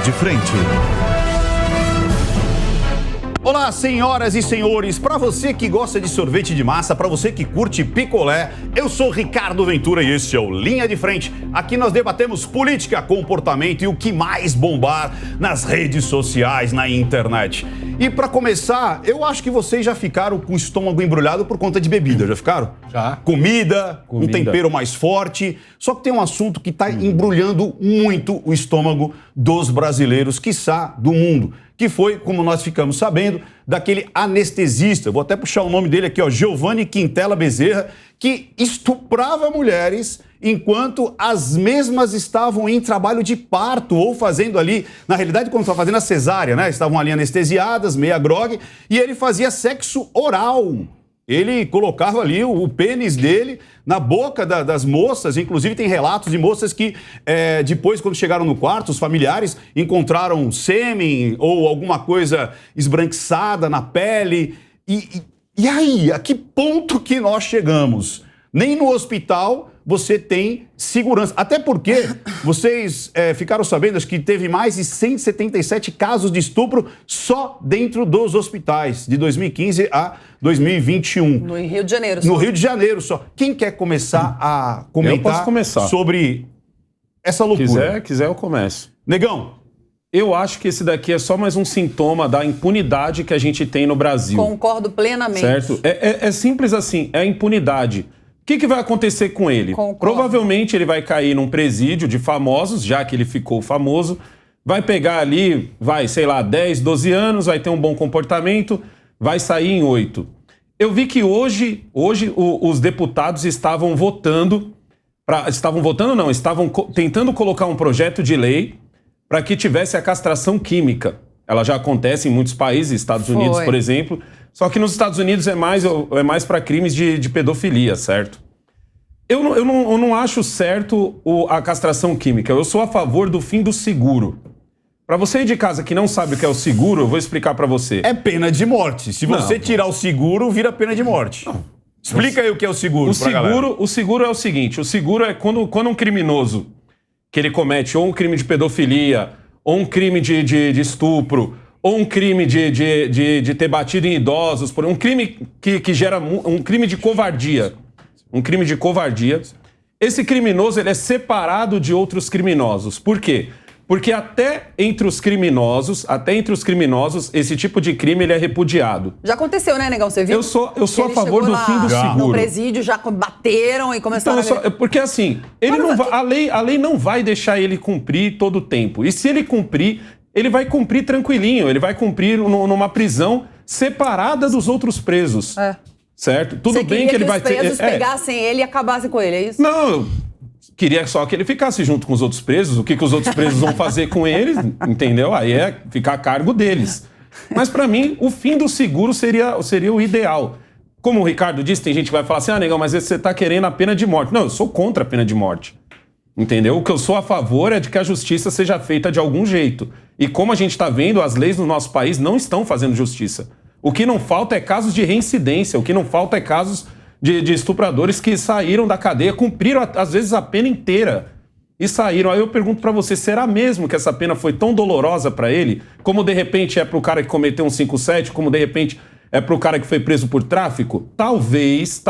de Frente. Olá, senhoras e senhores, para você que gosta de sorvete de massa, para você que curte picolé, eu sou Ricardo Ventura e esse é o Linha de Frente. Aqui nós debatemos política, comportamento e o que mais bombar nas redes sociais, na internet. E para começar, eu acho que vocês já ficaram com o estômago embrulhado por conta de bebida, já ficaram? Já. Comida, um tempero mais forte. Só que tem um assunto que está embrulhando muito o estômago dos brasileiros, quiçá do mundo. Que foi, como nós ficamos sabendo, daquele anestesista, vou até puxar o nome dele aqui, ó, Giovanni Quintela Bezerra, que estuprava mulheres enquanto as mesmas estavam em trabalho de parto ou fazendo ali, na realidade, quando estavam fazendo a cesárea, né? Estavam ali anestesiadas, meia grogue, e ele fazia sexo oral. Ele colocava ali o pênis dele na boca das moças, inclusive tem relatos de moças que depois, quando chegaram no quarto, os familiares encontraram sêmen ou alguma coisa esbranquiçada na pele. E aí, a que ponto que nós chegamos? Nem no hospital você tem segurança. Até porque vocês ficaram sabendo que teve mais de 177 casos de estupro só dentro dos hospitais, de 2015 a 2021. No Rio de Janeiro só. No Rio de Janeiro só. Quem quer começar a comentar sobre essa loucura? Quiser eu começo. Negão. Eu acho que esse daqui é só mais um sintoma da impunidade que a gente tem no Brasil. Concordo plenamente. Certo? É simples assim, é a impunidade. O que vai acontecer com ele? Concordo. Provavelmente ele vai cair num presídio de famosos, já que ele ficou famoso. Vai pegar ali, 10, 12 anos, vai ter um bom comportamento, vai sair em 8. Eu vi que hoje os deputados estavam votando, estavam tentando colocar um projeto de lei para que tivesse a castração química. Ela já acontece em muitos países, Estados Unidos, por exemplo. Só que nos Estados Unidos é mais para crimes de pedofilia, certo? Eu não acho certo a castração química. Eu sou a favor do fim do seguro. Para você aí de casa que não sabe o que é o seguro, eu vou explicar para você. É pena de morte. Se você tirar o seguro, vira pena de morte. Não. Explica aí o que é o seguro pra galera. O seguro é o seguinte, o seguro é quando um criminoso que ele comete ou um crime de pedofilia, ou um crime de estupro, ou um crime de ter batido em idosos, um crime que gera um crime de covardia. Um crime de covardia. Esse criminoso ele é separado de outros criminosos. Por quê? Porque até entre os criminosos, esse tipo de crime ele é repudiado. Já aconteceu, né, Negão? Você viu? Eu sou a favor do fim do seguro. No presídio, já bateram e começaram porque assim, a lei não vai deixar ele cumprir todo o tempo. E se ele cumprir, ele vai cumprir tranquilinho. Ele vai cumprir numa prisão separada dos outros presos. Certo? Tudo bem que ele vai ter... Os presos pegassem ele e acabassem com ele, é isso? Não, queria só que ele ficasse junto com os outros presos. O que os outros presos vão fazer com eles, entendeu? Aí é ficar a cargo deles. Mas pra mim, o fim do seguro seria o ideal. Como o Ricardo disse, tem gente que vai falar assim, Negão, mas você tá querendo a pena de morte. Não, eu sou contra a pena de morte. Entendeu? O que eu sou a favor é de que a justiça seja feita de algum jeito. E como a gente tá vendo, as leis no nosso país não estão fazendo justiça. O que não falta é casos de reincidência, o que não falta é casos de estupradores que saíram da cadeia, cumpriram às vezes a pena inteira e saíram. Aí eu pergunto pra você, será mesmo que essa pena foi tão dolorosa pra ele, como de repente é pro cara que cometeu um 5-7, como de repente é pro cara que foi preso por tráfico? Talvez,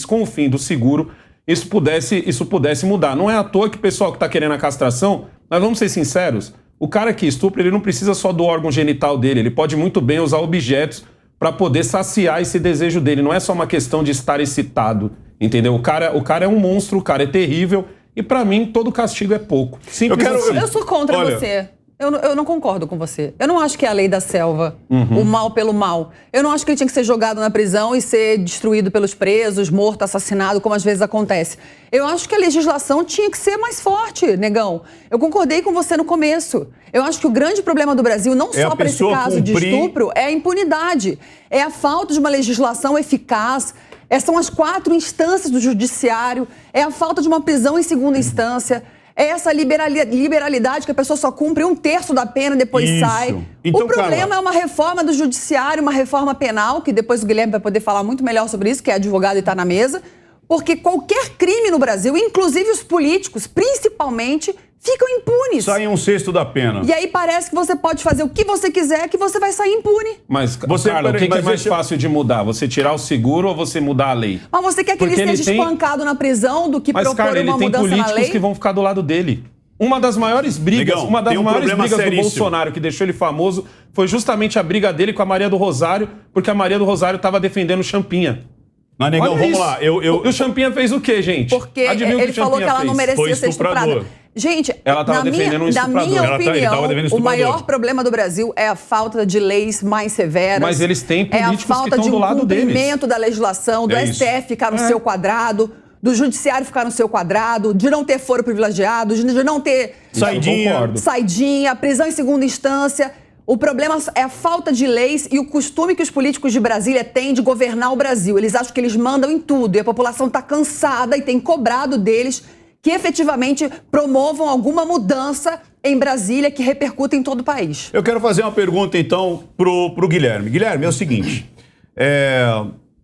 com o fim do seguro, isso pudesse mudar. Não é à toa que o pessoal que tá querendo a castração, mas vamos ser sinceros, o cara que estupra, ele não precisa só do órgão genital dele, ele pode muito bem usar objetos para poder saciar esse desejo dele. Não é só uma questão de estar excitado, entendeu? O cara é um monstro, o cara é terrível e para mim todo castigo é pouco. Simples assim. Eu sou contra você. Eu não concordo com você. Eu não acho que é a lei da selva, o mal pelo mal. Eu não acho que ele tinha que ser jogado na prisão e ser destruído pelos presos, morto, assassinado, como às vezes acontece. Eu acho que a legislação tinha que ser mais forte, Negão. Eu concordei com você no começo. Eu acho que o grande problema do Brasil, não só para esse caso de estupro, é a impunidade. É a falta de uma legislação eficaz. São as 4 instâncias do judiciário. É a falta de uma prisão em segunda instância. É essa liberalidade que a pessoa só cumpre 1/3 da pena e depois sai. Então, o problema é uma reforma do judiciário, uma reforma penal, que depois o Guilherme vai poder falar muito melhor sobre isso, que é advogado e está na mesa. Porque qualquer crime no Brasil, inclusive os políticos, principalmente, ficam impunes. Saem um sexto da pena. E aí parece que você pode fazer o que você quiser, que você vai sair impune. Mas, Carla, o que é mais fácil de mudar? Você tirar o seguro ou você mudar a lei? Mas você quer que ele esteja espancado na prisão do que propor uma mudança na lei? Mas, Carla, ele tem políticos que vão ficar do lado dele. Uma das maiores brigas, do Bolsonaro, que deixou ele famoso, foi justamente a briga dele com a Maria do Rosário, porque a Maria do Rosário estava defendendo o Champinha. Mas, Negão, olha vamos isso. lá. O Champinha fez o quê, gente? Porque ele falou que ela não merecia ser estuprada. Gente, ela estava defendendo um estuprador. Na minha opinião, o maior problema do Brasil é a falta de leis mais severas. Mas eles têm políticos que estão do lado deles. É a falta de um cumprimento da legislação, do STF ficar no seu quadrado, do judiciário ficar no seu quadrado, de não ter foro privilegiado, de não ter saidinha, prisão em segunda instância. O problema é a falta de leis e o costume que os políticos de Brasília têm de governar o Brasil. Eles acham que eles mandam em tudo e a população está cansada e tem cobrado deles que efetivamente promovam alguma mudança em Brasília que repercuta em todo o país. Eu quero fazer uma pergunta, então, pro Guilherme. Guilherme, é o seguinte,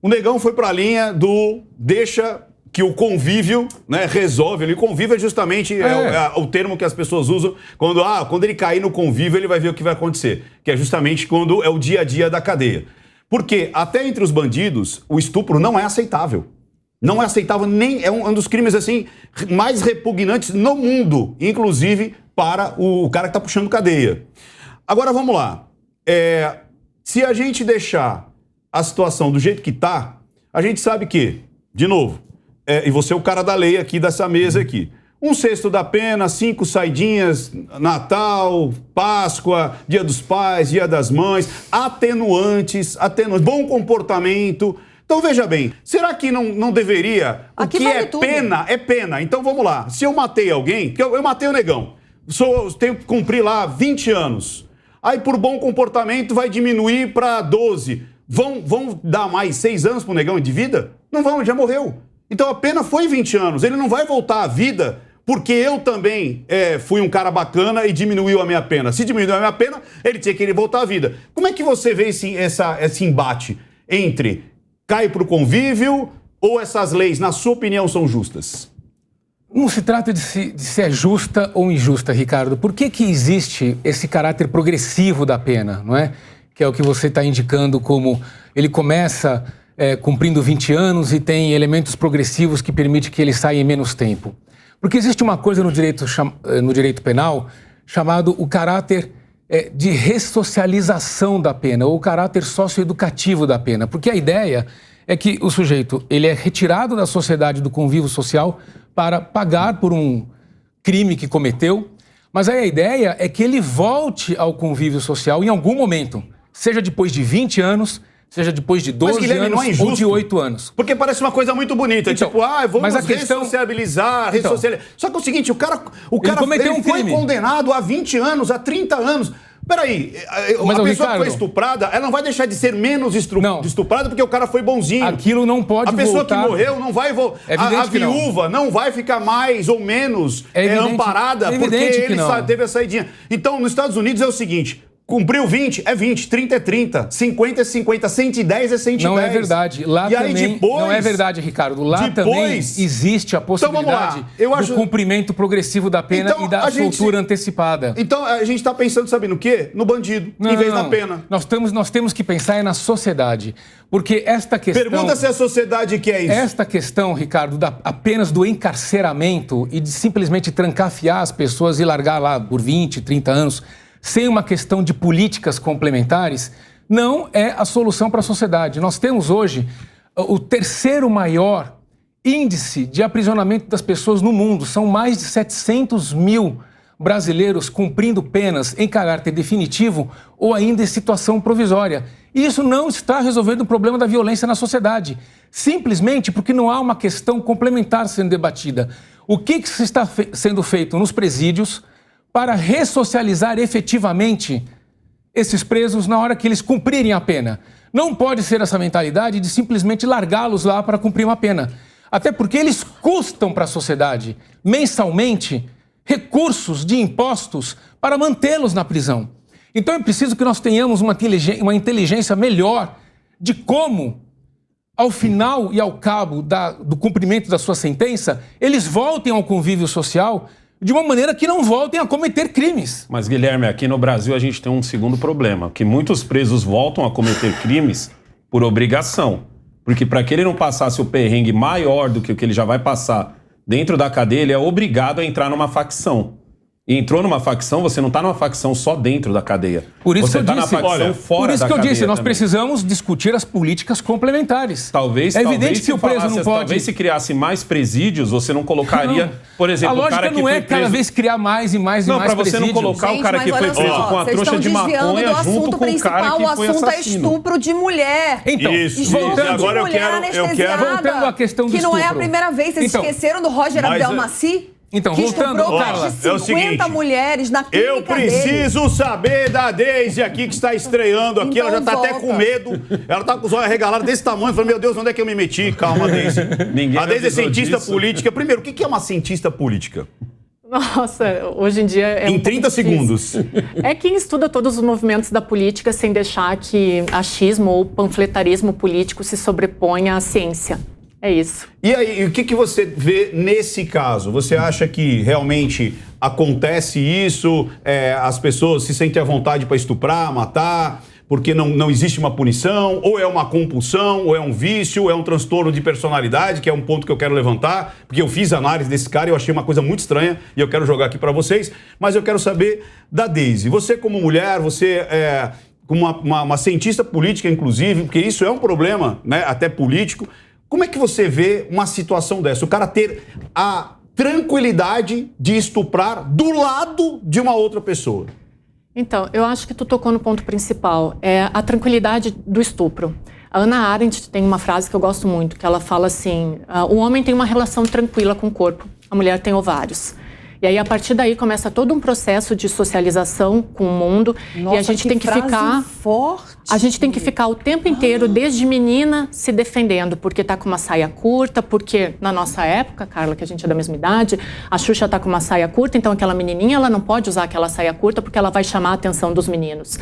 o Negão foi para a linha do deixa que o convívio, né, resolve. Ele convívio é justamente o termo que as pessoas usam quando ele cair no convívio, ele vai ver o que vai acontecer. Que é justamente quando é o dia a dia da cadeia. Porque até entre os bandidos, o estupro não é aceitável. Não é aceitável, nem é um dos crimes assim mais repugnantes no mundo, inclusive para o cara que está puxando cadeia. Agora vamos lá. Se a gente deixar a situação do jeito que está, a gente sabe que, de novo, e você é o cara da lei aqui dessa mesa aqui, um sexto da pena, 5 saidinhas, Natal, Páscoa, Dia dos Pais, Dia das Mães, atenuantes, bom comportamento. Então, veja bem, será que não deveria... Aqui o que é tudo. pena, é pena. Então, vamos lá. Se eu matei alguém, porque eu matei o Negão, tenho que cumprir lá 20 anos. Aí, por bom comportamento, vai diminuir para 12. Vão dar mais 6 anos pro Negão de vida? Não vão, ele já morreu. Então, a pena foi 20 anos. Ele não vai voltar à vida porque eu também fui um cara bacana e diminuiu a minha pena. Se diminuiu a minha pena, ele tinha que voltar à vida. Como é que você vê esse embate entre... cai para o convívio ou essas leis, na sua opinião, são justas? Não se trata de se é justa ou injusta, Ricardo. Por que existe esse caráter progressivo da pena, não é? Que é o que você está indicando como ele começa cumprindo 20 anos e tem elementos progressivos que permitem que ele saia em menos tempo. Porque existe uma coisa no direito penal chamado o caráter de ressocialização da pena, ou o caráter socioeducativo da pena. Porque a ideia é que o sujeito ele é retirado da sociedade, do convívio social, para pagar por um crime que cometeu, mas aí a ideia é que ele volte ao convívio social em algum momento, seja depois de 20 anos, seja depois de 12 anos ou de 8 anos. Porque parece uma coisa muito bonita, então, tipo, vamos ressociabilizar. Só que é o seguinte, o cara ele foi condenado a 20 anos, a 30 anos. Peraí, mas a pessoa Ricardo, que foi estuprada, ela não vai deixar de ser menos estuprada porque o cara foi bonzinho. Aquilo não pode voltar. A pessoa que morreu não vai voltar. A viúva não vai ficar mais ou menos amparada porque ele teve a saidinha. Então, nos Estados Unidos é o seguinte... Cumpriu 20, é 20, 30 é 30, 50 é 50, 110 é 110. Não é verdade. Lá e também, aí depois, não é verdade, Ricardo. Lá também existe a possibilidade do cumprimento progressivo da pena e da soltura antecipada. Então a gente está pensando, sabe no quê? No bandido, em vez da pena. Nós temos que pensar na sociedade. Porque esta questão... Pergunta se a sociedade quer isso. Esta questão, Ricardo, apenas do encarceramento e de simplesmente trancafiar as pessoas e largar lá por 20, 30 anos... sem uma questão de políticas complementares, não é a solução para a sociedade. Nós temos hoje o 3º maior índice de aprisionamento das pessoas no mundo. São mais de 700 mil brasileiros cumprindo penas em caráter definitivo ou ainda em situação provisória. E isso não está resolvendo o problema da violência na sociedade, simplesmente porque não há uma questão complementar sendo debatida. O que está sendo feito nos presídios para ressocializar efetivamente esses presos na hora que eles cumprirem a pena? Não pode ser essa mentalidade de simplesmente largá-los lá para cumprir uma pena. Até porque eles custam para a sociedade, mensalmente, recursos de impostos para mantê-los na prisão. Então é preciso que nós tenhamos uma inteligência melhor de como, ao final e ao cabo do cumprimento da sua sentença, eles voltem ao convívio social, de uma maneira que não voltem a cometer crimes. Mas, Guilherme, aqui no Brasil a gente tem um segundo problema, que muitos presos voltam a cometer crimes por obrigação. Porque para que ele não passasse o perrengue maior do que o que ele já vai passar dentro da cadeia, ele é obrigado a entrar numa facção. E entrou numa facção, você não está numa facção só dentro da cadeia. Por isso você que eu está disse, na facção fora por isso da que eu cadeia disse, nós também. precisamos discutir as políticas complementares. Talvez, é evidente que o preso não pode. Talvez se criasse mais presídios, você não colocaria, por exemplo, a o cara lógica que não foi é preso... cada vez criar mais e mais e mais Não, para você não colocar o cara que foi preso com a trouxa de maconha junto com o cara que foi assassino. O assunto é assassino. estupro de mulher. Então, agora eu quero voltando à questão do que não é a estupro. primeira vez. Vocês esqueceram do Roger Abdelmaci? Então, que voltando, estuprou Carla, mais de 50 mulheres na clínica eu preciso saber da Deise aqui, que está estreando aqui. Então ela já está até com medo. Ela está com os olhos arregalados desse tamanho. Falando, meu Deus, onde é que eu me meti? Calma, Deise. A Deise é cientista política. Primeiro, o que é uma cientista política? Nossa, hoje em dia é em 30 segundos. É quem estuda todos os movimentos da política sem deixar que achismo ou panfletarismo político se sobreponha à ciência. É isso. E aí, o que você vê nesse caso? Você acha que realmente acontece isso? As pessoas se sentem à vontade para estuprar, matar, porque não existe uma punição? Ou é uma compulsão, ou é um vício, ou é um transtorno de personalidade, que é um ponto que eu quero levantar, porque eu fiz análise desse cara e eu achei uma coisa muito estranha e eu quero jogar aqui para vocês. Mas eu quero saber da Deise. Você como mulher, você como uma cientista política, inclusive, porque isso é um problema, né, até político. Como é que você vê uma situação dessa? O cara ter a tranquilidade de estuprar do lado de uma outra pessoa. Então, eu acho que tu tocou no ponto principal, é a tranquilidade do estupro. A Hannah Arendt tem uma frase que eu gosto muito, que ela fala assim, o homem tem uma relação tranquila com o corpo, a mulher tem ovários. E aí, a partir daí, começa todo um processo de socialização com o mundo. Nossa, e a gente tem que ficar forte. A gente tem que ficar o tempo inteiro, desde menina, se defendendo, porque tá com uma saia curta, porque na nossa época, Carla, que a gente é da mesma idade, a Xuxa tá com uma saia curta, então aquela menininha, ela não pode usar aquela saia curta porque ela vai chamar a atenção dos meninos.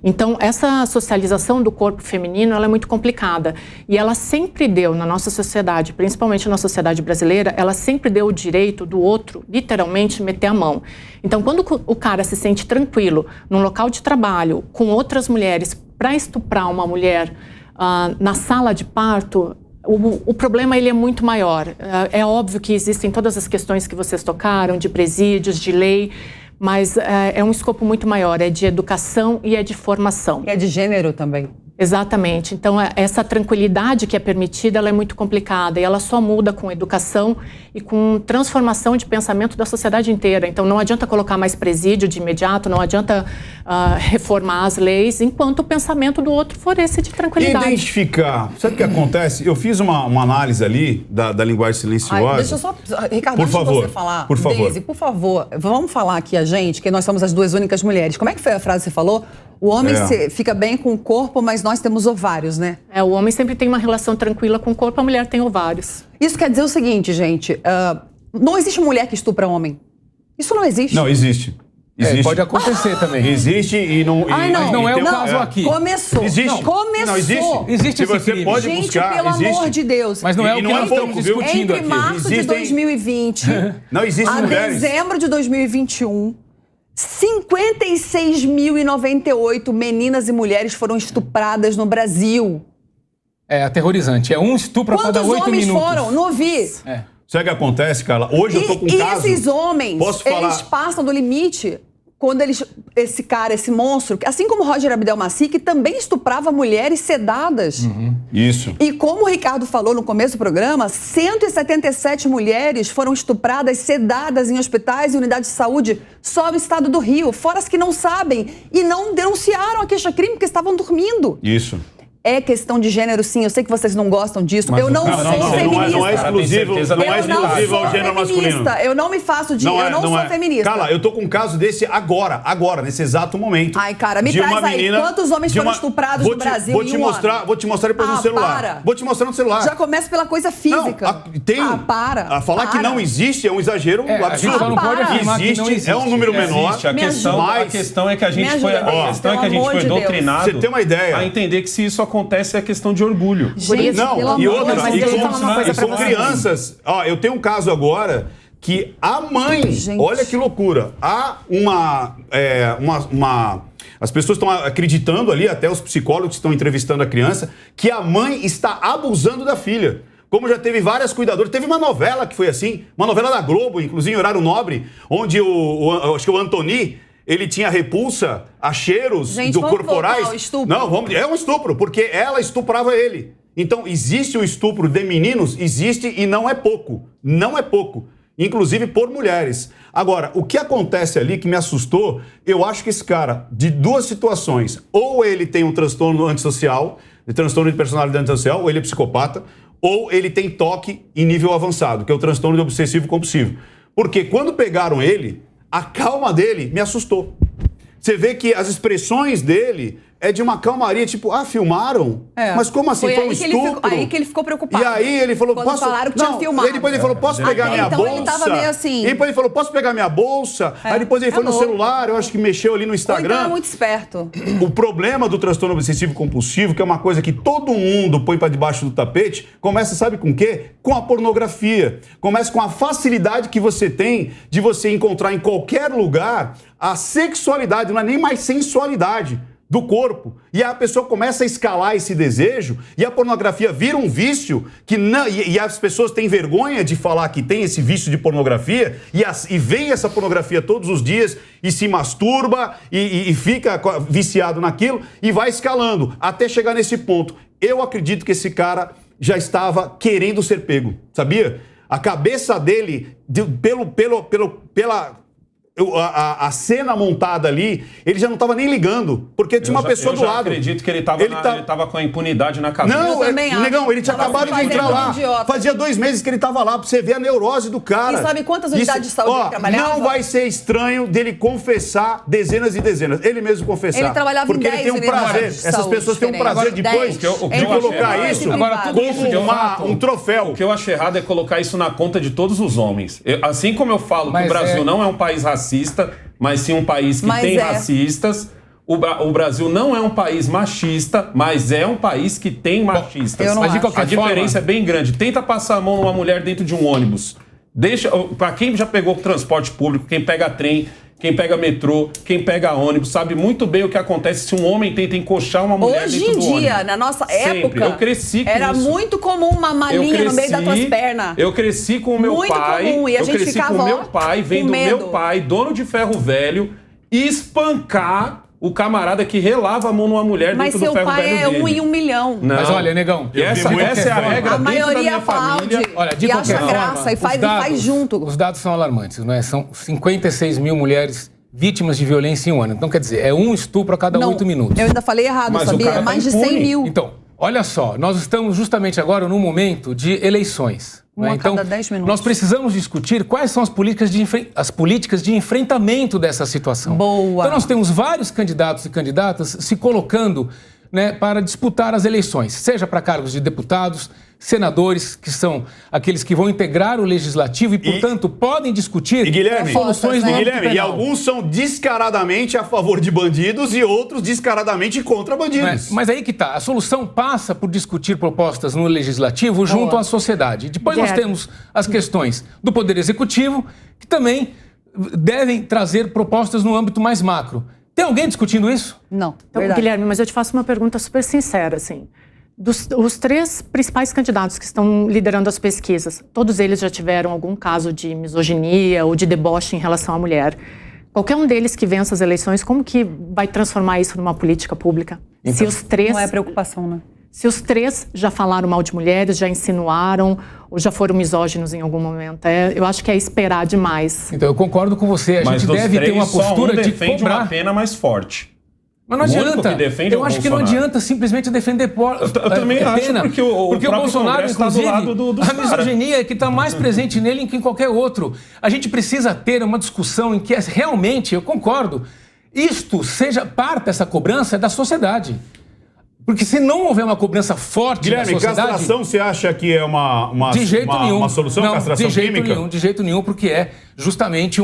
Então, essa socialização do corpo feminino, ela é muito complicada. E ela sempre deu, na nossa sociedade, principalmente na sociedade brasileira, ela sempre deu o direito do outro, literalmente, meter a mão. Então, quando o cara se sente tranquilo num local de trabalho, com outras mulheres, para estuprar uma mulher na sala de parto, o problema ele é muito maior. É óbvio que existem todas as questões que vocês tocaram, de presídios, de lei, mas é um escopo muito maior, é de educação e é de formação. E é de gênero também. Exatamente. Então, essa tranquilidade que é permitida, ela é muito complicada e ela só muda com educação e com transformação de pensamento da sociedade inteira. Então, não adianta colocar mais presídio de imediato, não adianta reformar as leis, enquanto o pensamento do outro for esse de tranquilidade. Identificar. Sabe o que acontece? Eu fiz uma análise ali da linguagem silenciosa. Deixa eu só... Ricardo, por antes favor, de você falar, por favor. Deise, por favor, vamos falar aqui a gente, que nós somos as duas únicas mulheres. Como é que foi a frase que você falou? O homem fica bem com o corpo, mas nós temos ovários, né? O homem sempre tem uma relação tranquila com o corpo, a mulher tem ovários. Isso quer dizer o seguinte, gente, não existe mulher que estupra homem. Isso não existe. Não, existe. Existe. Pode acontecer também. Existe e não... Ai, não. Mas não é o caso aqui. Começou. Existe. Não, começou. Não, existe. Existe esse você crime. pode Gente, buscar, pelo existe. amor de Deus. Mas não é o que não é nós pouco, estamos viu? discutindo Entre aqui. março de 2020 Não existe a mulheres. dezembro de 2021, 56.098 meninas e mulheres foram estupradas no Brasil. É aterrorizante. É um estupro a cada 8 Quantos homens minutos. foram? Não vi. Sabe o que acontece, Carla? Hoje eu tô com um E caso... esses homens, Posso falar? eles passam do limite quando esse monstro, assim como Roger Abdelmaci, que também estuprava mulheres sedadas. Isso. E como o Ricardo falou no começo do programa, 177 mulheres foram estupradas, sedadas em hospitais e unidades de saúde só no estado do Rio, fora as que não sabem e não denunciaram a queixa-crime porque estavam dormindo. Isso. É questão de gênero, sim. Eu sei que vocês não gostam disso. Eu não sou feminista. Não é exclusivo, não é Eu não exclusivo sou ao gênero masculino. feminista. Eu não me faço de... eu não sou feminista. Carla, eu tô com um caso desse agora, nesse exato momento. Ai, cara, me de traz uma aí. menina, Quantos homens foram estuprados no Brasil vou em te um mostrar, ano? Vou te mostrar depois no celular. Para. Vou te mostrar no celular. Já começa pela coisa física. Tem. Para. Falar que não existe é um exagero A absurdo. gente só não pode afirmar que não existe. É um número menor. Existe. A questão é que a gente foi doutrinado Você tem uma ideia. a entender que se isso acontece é questão de orgulho. Gente, Não, pelo e amor outra, de Deus, e deixa eu falar uma coisa pra com vocês. crianças. Ó, eu tenho um caso agora que a mãe, Gente. olha que loucura, há as pessoas estão acreditando ali, até os psicólogos estão entrevistando a criança, que a mãe está abusando da filha. Como já teve várias cuidadoras. Teve uma novela que foi assim, uma novela da Globo, inclusive em horário nobre, onde acho que o Antoni, ele tinha repulsa a cheiros corporais. Voltar ao estupro. Não, é um estupro, porque ela estuprava ele. Então, existe o estupro de meninos? Existe, e não é pouco. Não é pouco. Inclusive por mulheres. Agora, o que acontece ali que me assustou, eu acho que esse cara, de duas situações, ou ele tem um transtorno antissocial, transtorno de personalidade antissocial, ou ele é psicopata, ou ele tem toque em nível avançado, que é o transtorno de obsessivo-compulsivo. Porque quando pegaram ele, a calma dele me assustou. Você vê que as expressões dele é de uma calmaria, tipo, filmaram? Mas como assim? Foi um estupro? Aí que ele ficou preocupado. E aí ele falou, quando falaram que tinha filmado. Depois ele falou, posso pegar minha então bolsa? Ele tava meio assim. E depois ele falou, posso pegar minha bolsa? Aí depois ele foi no celular, eu acho que mexeu ali no Instagram. Então é muito esperto. O problema do transtorno obsessivo compulsivo, que é uma coisa que todo mundo põe para debaixo do tapete, começa, sabe com o quê? Com a pornografia. Começa com a facilidade que você tem de você encontrar em qualquer lugar a sexualidade, não é nem mais sensualidade do corpo. E a pessoa começa a escalar esse desejo e a pornografia vira um vício que não, e as pessoas têm vergonha de falar que tem esse vício de pornografia e vê essa pornografia todos os dias e se masturba e fica viciado naquilo e vai escalando até chegar nesse ponto. Eu acredito que esse cara já estava querendo ser pego, sabia? A cabeça dele, a cena montada ali, ele já não estava nem ligando, porque tinha uma pessoa do lado. Eu acredito que ele estava com a impunidade na cabeça. Não, Negão, ele tinha acabado de entrar lá. Fazia 2 meses que ele estava lá, pra você ver a neurose do cara. E sabe quantas unidades de saúde ele trabalhava? Não vai ser estranho dele confessar dezenas e dezenas. Ele mesmo confessar. Ele trabalhava porque em 10 ele tem um prazer. Essas pessoas têm um prazer depois de colocar isso como um troféu. O que eu acho errado é colocar isso na conta de todos os homens. Assim como eu falo que o Brasil não é um país racista, mas sim um país que tem racistas. O Brasil não é um país machista, mas é um país que tem machistas. Mas de a diferença é bem grande. Tenta passar a mão numa mulher dentro de um ônibus. Para quem já pegou transporte público, quem pega trem, quem pega metrô, quem pega ônibus, sabe muito bem o que acontece se um homem tenta encoxar uma mulher dentro do ônibus. Hoje em dia, na nossa época, eu cresci com era isso. muito comum uma malinha no meio das tuas pernas. Eu cresci com o meu pai. Muito comum. E a gente ficava, com o meu pai, vendo o meu pai, dono de ferro velho, espancar o camarada que relava a mão numa mulher dentro do ferro velho dele. Mas seu pai é 1 em 1 milhão. Não. Mas olha, Negão, essa é a regra a dentro da minha aplaude, família. Olha, de e qualquer acha forma, graça e faz junto. Os dados são alarmantes, não é? São 56 mil mulheres vítimas de violência em um ano. Então, quer dizer, é um estupro a cada 8 minutos. Eu ainda falei errado, Mas sabia? tá Mais de 100 mil. Então, olha só, nós estamos justamente agora num momento de eleições. A Então, cada 10 minutos. nós precisamos discutir quais são as políticas de enfrentamento dessa situação. Boa. Então, nós temos vários candidatos e candidatas se colocando, né, para disputar as eleições, seja para cargos de deputados, senadores, que são aqueles que vão integrar o legislativo e, portanto, podem discutir soluções no âmbito penal. E alguns são descaradamente a favor de bandidos e outros descaradamente contra bandidos. Mas aí que tá. A solução passa por discutir propostas no legislativo junto à sociedade. Depois nós temos as questões do Poder Executivo, que também devem trazer propostas no âmbito mais macro. Tem alguém discutindo isso? Não. Então, Guilherme, mas eu te faço uma pergunta super sincera, assim. Os 3 principais candidatos que estão liderando as pesquisas, todos eles já tiveram algum caso de misoginia ou de deboche em relação à mulher. Qualquer um deles que vença as eleições, como que vai transformar isso numa política pública? Então, se os 3... Não é preocupação, né? Se os 3 já falaram mal de mulheres, já insinuaram ou já foram misóginos em algum momento. Eu acho que é esperar demais. Então, eu concordo com você. A gente deve ter uma postura de cobrar uma pena mais forte. Mas não adianta. Eu acho que não adianta simplesmente defender eu também acho, pena. Porque o Bolsonaro, inclusive, tá do lado a misoginia é que está mais presente nele que em qualquer outro. A gente precisa ter uma discussão em que realmente, eu concordo, isto seja parte dessa cobrança da sociedade. Porque se não houver uma cobrança forte da sociedade... Guilherme, castração você acha que é uma de jeito nenhum. Uma solução? Não, castração química? De jeito nenhum, porque é justamente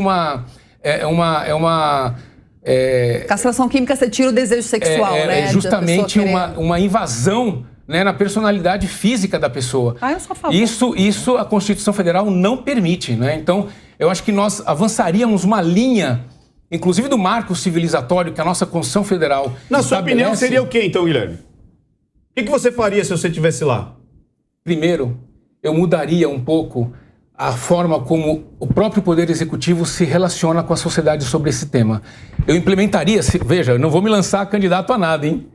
castração química, você tira o desejo sexual, né? É justamente uma invasão né, na personalidade física da pessoa. Eu sou a favor. Isso a Constituição Federal não permite, né? Então, eu acho que nós avançaríamos uma linha, inclusive do marco civilizatório que a nossa Constituição Federal Na sua estabelece. opinião, seria o quê, então, Guilherme? O que você faria se você estivesse lá? Primeiro, eu mudaria um pouco a forma como o próprio Poder Executivo se relaciona com a sociedade sobre esse tema. Eu implementaria, veja, eu não vou me lançar candidato a nada, hein?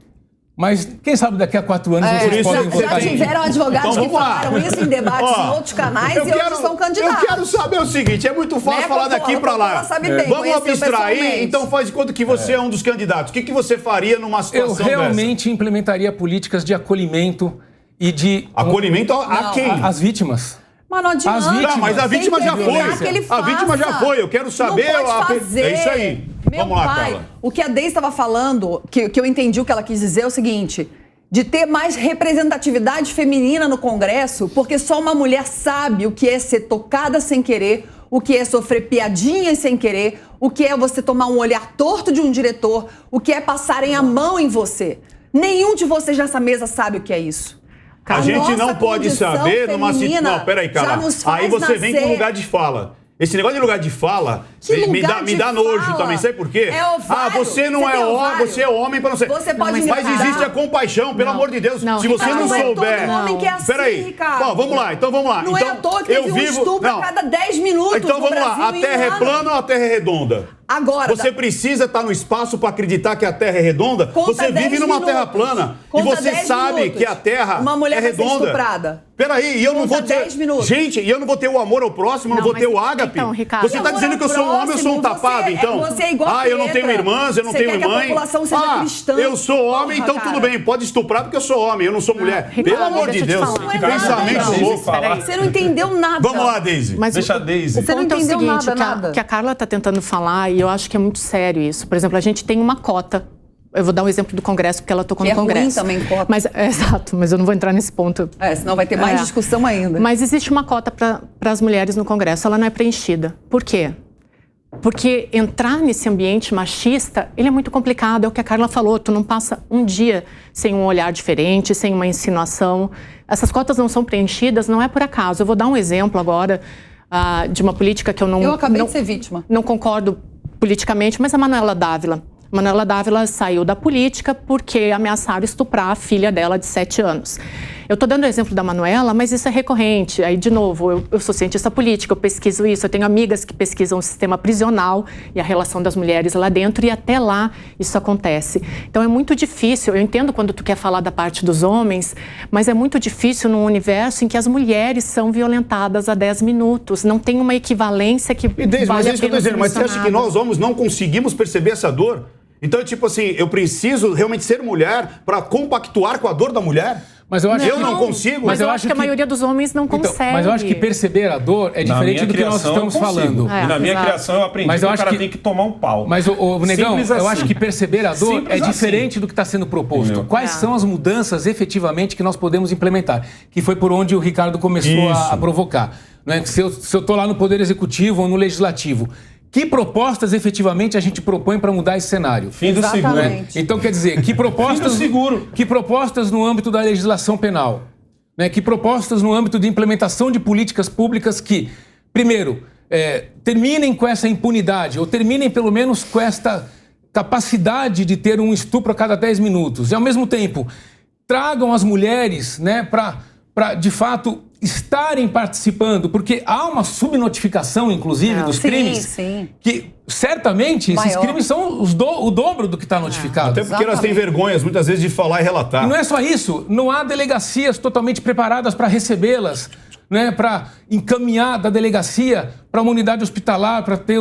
Mas quem sabe daqui a 4 anos vocês podem votar. Já tiveram advogados Então, que falaram isso em debates em outros canais e outros são candidatos. Eu quero saber o seguinte, é muito fácil falar daqui pra lá. Vamos abstrair, então faz de conta que você é um dos candidatos. O que você faria numa situação dessa? Eu realmente implementaria políticas de acolhimento e de... Acolhimento a quem? As vítimas. Mas não adianta. As vítimas. Não, mas a vítima já foi. A vítima já foi. Eu quero saber... Não pode fazer. É isso aí. Vamos lá, Carla. O que a Deise estava falando, que eu entendi o que ela quis dizer, é o seguinte... de ter mais representatividade feminina no Congresso, porque só uma mulher sabe o que é ser tocada sem querer, o que é sofrer piadinhas sem querer, o que é você tomar um olhar torto de um diretor, o que é passarem a mão em você. Nenhum de vocês nessa mesa sabe o que é isso. A gente não pode saber numa situação... Não, peraí, Carla. Aí você vem com lugar de fala. Esse negócio de lugar de fala me dá nojo também. Sabe por quê? Você não é homem, você é homem para não ser. Você pode mas existe a compaixão, pelo amor de Deus. Se você não souber. Não é todo homem que é assim, peraí. Ricardo. Bom, vamos lá, então vamos lá. Não é à toa que teve um estupro a cada 10 minutos. Então vamos lá. A Terra é plana ou a Terra é redonda? Agora. Você precisa estar no espaço para acreditar que a Terra é redonda? Você vive numa Terra plana. E você sabe que a Terra é redonda. Uma mulher vai ser estuprada. Peraí, e eu não vou ter... 10 minutos. Gente, e eu não vou ter o amor ao próximo, não vou ter o ágape. Então, Ricardo, você tá dizendo que eu sou um homem, eu sou um tapado, então? Você é igual a eu não tenho irmãs, eu não tenho mãe. Que a população seja cristã. Eu sou homem, então tudo bem, pode estuprar porque eu sou homem, eu não sou mulher. Ricardo, pelo amor de Deus, que pensamento louco. Você não entendeu nada. Vamos lá, Deise. Deixa a Deise. Você não entendeu nada. Que a Carla está tentando falar, e eu acho que é muito sério isso. Por exemplo, a gente tem uma cota. Eu vou dar um exemplo do Congresso, porque ela tocou no Congresso. Ruim também, cota. Mas, exato, mas eu não vou entrar nesse ponto. Senão vai ter mais discussão ainda. Mas existe uma cota para as mulheres no Congresso, ela não é preenchida. Por quê? Porque entrar nesse ambiente machista, ele é muito complicado, é o que a Carla falou, tu não passa um dia sem um olhar diferente, sem uma insinuação. Essas cotas não são preenchidas, não é por acaso. Eu vou dar um exemplo agora de uma política que eu não... Eu acabei de ser vítima. Não concordo politicamente, mas a Manuela Dávila. Manuela Dávila saiu da política porque ameaçaram estuprar a filha dela de 7 anos. Eu estou dando o exemplo da Manuela, mas isso é recorrente. Aí, de novo, eu sou cientista política, eu pesquiso isso, eu tenho amigas que pesquisam o sistema prisional e a relação das mulheres lá dentro, e até lá isso acontece. Então, é muito difícil, eu entendo quando tu quer falar da parte dos homens, mas é muito difícil num universo em que as mulheres são violentadas a 10 minutos. Não tem uma equivalência que vale a pena. Mas é isso que eu estou dizendo, mas você acha que nós homens não conseguimos perceber essa dor? Então, tipo assim, eu preciso realmente ser mulher para compactuar com a dor da mulher? Mas eu acho que não consigo. Mas eu acho que a maioria dos homens não consegue. Mas eu acho que perceber a dor é diferente do que nós estamos falando. E na minha criação eu aprendi que o cara tem que tomar um pau. Mas, Negão, eu acho que perceber a dor é diferente do que está sendo proposto. Quais são as mudanças efetivamente que nós podemos implementar? Que foi por onde o Ricardo começou a provocar. Não é? Se eu estou lá no Poder Executivo ou no Legislativo, que propostas efetivamente a gente propõe para mudar esse cenário? Fim do seguro. Né? Então, quer dizer, que propostas no âmbito da legislação penal? Né? Que propostas no âmbito de implementação de políticas públicas que, primeiro, terminem com essa impunidade, ou terminem pelo menos com esta capacidade de ter um estupro a cada 10 minutos. E, ao mesmo tempo, tragam as mulheres, né, para, de fato, estarem participando, porque há uma subnotificação, inclusive, dos crimes, que certamente esses crimes são o dobro do que está notificado. Até porque elas têm vergonhas, muitas vezes, de falar e relatar. E não é só isso, não há delegacias totalmente preparadas para recebê-las, né, para encaminhar da delegacia para uma unidade hospitalar, para ter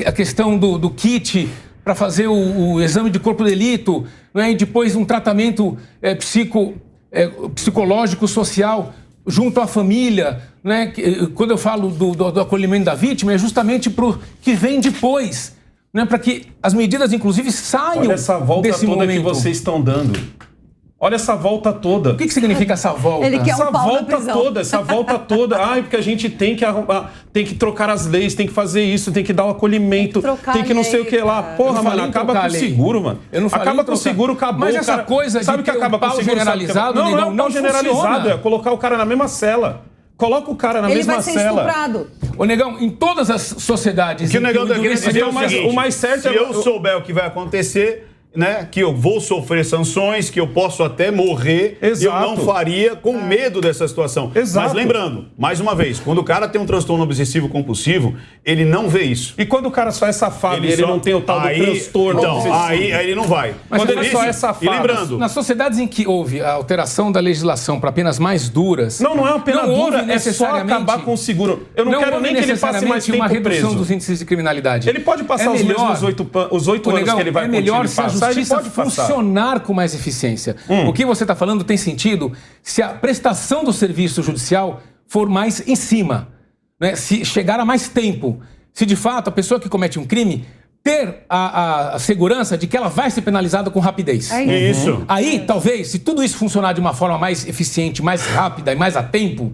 a questão do kit, para fazer o exame de corpo de delito, né, e depois um tratamento psicológico, social, junto à família, né? Quando eu falo do acolhimento da vítima, é justamente para o que vem depois, né? Para que as medidas, inclusive, saiam Olha essa volta desse toda momento. que vocês estão dando. Olha essa volta toda. O que significa essa volta? Ele quer Essa pau na volta prisão. toda, essa volta toda. Ai, porque a gente tem que arrumar, tem que trocar as leis, tem que fazer isso, tem que dar o acolhimento, tem que não sei o que lá. Porra, mano, acaba com o seguro, mano. Eu não falei acaba com o seguro, acabou. Mas essa coisa de sabe que ter acaba um com o pau seguro generalizado, não é um pau funciona. generalizado, é colocar o cara na mesma cela. Coloca o cara na mesma Ele vai ser cela. estuprado. Ô, Negão, em todas as sociedades... Que o Negão tá querendo dizer Então, o mais certo se é... eu souber o que vai acontecer, né, que eu vou sofrer sanções, que eu posso até morrer, Exato. eu não faria com medo dessa situação. Exato. Mas lembrando, mais uma vez, quando o cara tem um transtorno obsessivo compulsivo, ele não vê isso. E quando o cara só é safado e ele só- não tem o tal do transtorno Então, obsessivo? aí ele não vai. Mas quando ele Por só isso- é safado. E lembrando, Nas sociedades em que houve a alteração da legislação para penas mais duras... Não é uma pena não houve dura, é só necessariamente- acabar com o seguro. Eu não quero houve nem que ele passe mais necessariamente tempo uma redução preso. dos índices de criminalidade. Ele pode passar os mesmos 8 Ô, anos Negão, que ele vai é melhor se a passar, ele justiça pode passar. funcionar com mais eficiência. O que você está falando tem sentido se a prestação do serviço judicial for mais em cima, né? Se chegar a mais tempo, se de fato a pessoa que comete um crime ter a segurança de que ela vai ser penalizada com rapidez. É isso. Aí, talvez, se tudo isso funcionar de uma forma mais eficiente, mais rápida e mais a tempo,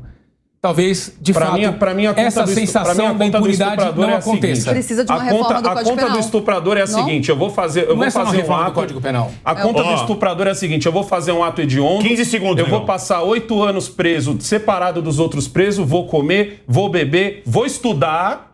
talvez, de Pra fato, mim, a conta essa do sensação da conta do impunidade estuprador não é a aconteça. seguinte, Precisa de uma reforma do A Código conta Penal. do estuprador é a Não? seguinte, eu vou fazer Não é só uma um reforma do ato... Código Penal. A conta do Ó. estuprador é a seguinte, eu vou fazer um ato hediondo... 15 segundos, Eu vou Negão. passar 8 anos preso, separado dos outros presos, vou comer, vou beber, vou estudar,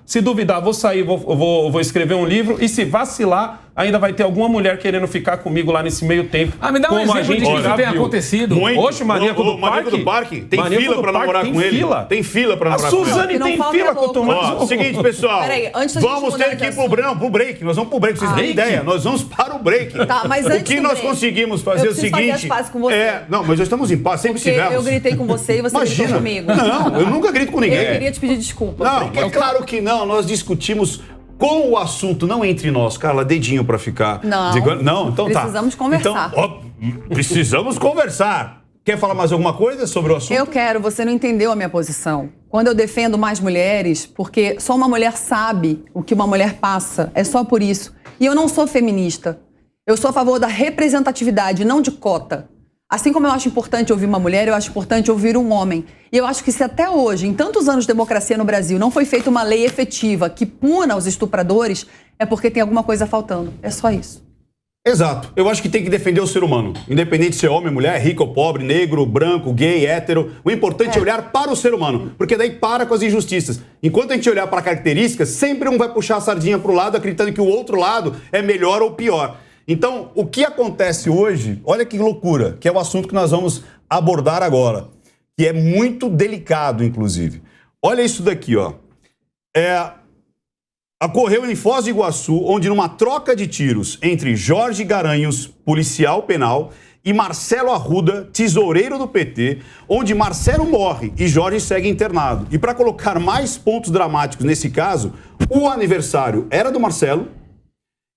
se duvidar, vou sair, vou escrever um livro e se vacilar, ainda vai ter alguma mulher querendo ficar comigo lá nesse meio tempo. Me dá um como a exemplo de gente que isso já tenha viu. acontecido. Muito. Oxe, Maníaco do Maníaco Parque? do Parque? Tem Maníaco fila do pra Parque, namorar tem com ele? fila. Tem fila pra A namorar com ele. Suzane Que não tem falta fila é louco. quanto mais... Ó, seguinte, pessoal. Peraí, antes da gente vamos mudar ter de que ir assunto. pro break. Nós vamos pro break. Vocês têm Break? ideia? Nós vamos para o break. Tá, mas o antes que do nós break, conseguimos fazer eu é o preciso fazer seguinte. as pazes com você. Não, mas nós estamos em paz, sempre Porque estivemos. eu gritei com você e você gritou Imagina. comigo. Não, eu nunca grito com ninguém. Eu queria te pedir desculpa. Não, é claro que não. Nós discutimos com o assunto, não entre nós. Carla, dedinho pra ficar. Não. Não, então tá. Precisamos conversar. Então, precisamos conversar. Quer falar mais alguma coisa sobre o assunto? Eu quero, você não entendeu a minha posição. Quando eu defendo mais mulheres, porque só uma mulher sabe o que uma mulher passa, é só por isso. E eu não sou feminista. Eu sou a favor da representatividade, não de cota. Assim como eu acho importante ouvir uma mulher, eu acho importante ouvir um homem. E eu acho que se até hoje, em tantos anos de democracia no Brasil, não foi feita uma lei efetiva que puna os estupradores, é porque tem alguma coisa faltando. É só isso. Exato. Eu acho que tem que defender o ser humano. Independente de ser homem, mulher, rico ou pobre, negro, branco, gay, hétero. O importante é olhar para o ser humano. Porque daí para com as injustiças. Enquanto a gente olhar para características, sempre um vai puxar a sardinha para o lado, acreditando que o outro lado é melhor ou pior. Então, o que acontece hoje, olha que loucura, que é o assunto que nós vamos abordar agora. Que é muito delicado, inclusive. Olha isso daqui, ó. Ocorreu em Foz do Iguaçu, onde numa troca de tiros entre Jorge Garanhos, policial penal, e Marcelo Arruda, tesoureiro do PT, onde Marcelo morre e Jorge segue internado. E para colocar mais pontos dramáticos nesse caso, o aniversário era do Marcelo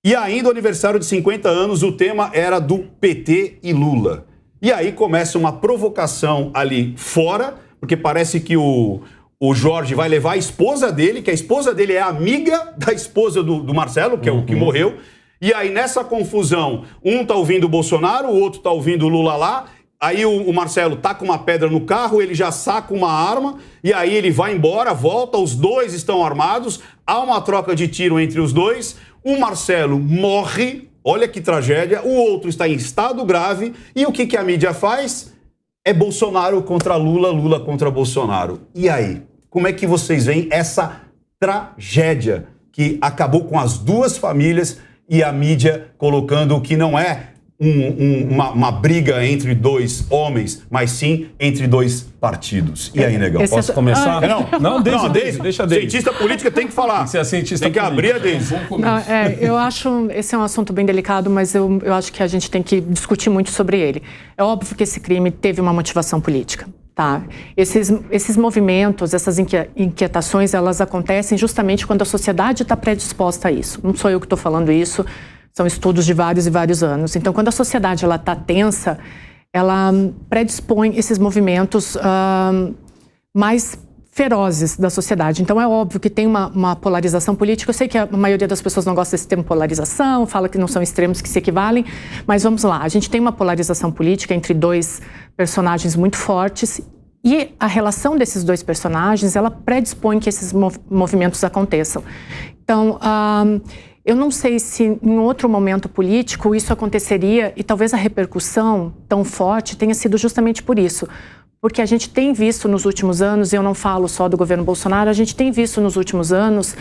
e ainda o aniversário de 50 anos, o tema era do PT e Lula. E aí começa uma provocação ali fora, porque parece que o Jorge vai levar a esposa dele, que a esposa dele é amiga da esposa do Marcelo, que é o que morreu. E aí, nessa confusão, um tá ouvindo o Bolsonaro, o outro tá ouvindo o Lula lá. Aí o Marcelo tá com uma pedra no carro, ele já saca uma arma, e aí ele vai embora, volta, os dois estão armados, há uma troca de tiro entre os dois, o Marcelo morre, olha que tragédia, o outro está em estado grave, e o que a mídia faz? É Bolsonaro contra Lula, Lula contra Bolsonaro. E aí? Como é que vocês veem essa tragédia que acabou com as duas famílias e a mídia colocando que não é uma briga entre dois homens, mas sim entre dois partidos. E aí, negão? Posso começar? Não, deixa a Deise. Cientista política tem que falar. Tem que ser a cientista tem que abrir a política. Deise. Não, eu acho esse é um assunto bem delicado, mas eu acho que a gente tem que discutir muito sobre ele. É óbvio que esse crime teve uma motivação política. Tá. Esses movimentos, essas inquietações, elas acontecem justamente quando a sociedade está predisposta a isso. Não sou eu que estou falando isso, são estudos de vários e vários anos. Então, quando a sociedade está tensa, ela predispõe esses movimentos mais ferozes da sociedade. Então é óbvio que tem uma polarização política. Eu sei que a maioria das pessoas não gosta desse termo polarização, fala que não são extremos que se equivalem, mas vamos lá, a gente tem uma polarização política entre dois personagens muito fortes e a relação desses dois personagens, ela predispõe que esses movimentos aconteçam. Então, eu não sei se em outro momento político isso aconteceria e talvez a repercussão tão forte tenha sido justamente por isso. Porque a gente tem visto nos últimos anos, e eu não falo só do governo Bolsonaro, a gente tem visto nos últimos anos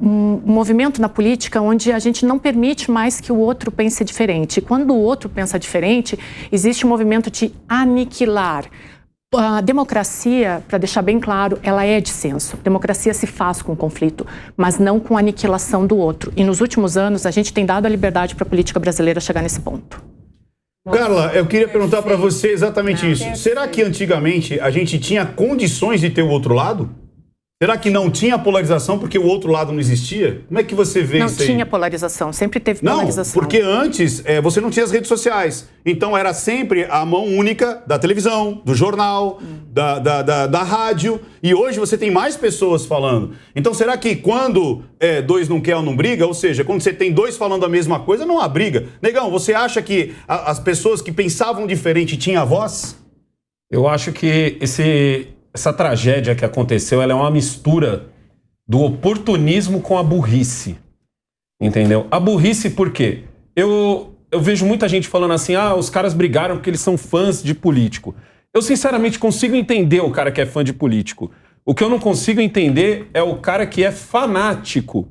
um movimento na política onde a gente não permite mais que o outro pense diferente. E quando o outro pensa diferente, existe um movimento de aniquilar. A democracia, para deixar bem claro, ela é dissenso. Democracia se faz com conflito, mas não com aniquilação do outro. E nos últimos anos, a gente tem dado a liberdade para a política brasileira chegar nesse ponto. Carla, eu queria perguntar para você exatamente isso. Será que antigamente a gente tinha condições de ter o outro lado? Será que não tinha polarização porque o outro lado não existia? Como é que você vê isso aí? Não tinha polarização, sempre teve polarização. Não, porque antes você não tinha as redes sociais. Então era sempre a mão única da televisão, do jornal, da rádio. E hoje você tem mais pessoas falando. Então será que quando dois não quer ou não briga, ou seja, quando você tem dois falando a mesma coisa, não há briga? Negão, você acha que as pessoas que pensavam diferente tinham voz? Eu acho que essa tragédia que aconteceu, ela é uma mistura do oportunismo com a burrice, entendeu? A burrice por quê? Eu vejo muita gente falando assim, os caras brigaram porque eles são fãs de político. Eu sinceramente consigo entender o cara que é fã de político. O que eu não consigo entender é o cara que é fanático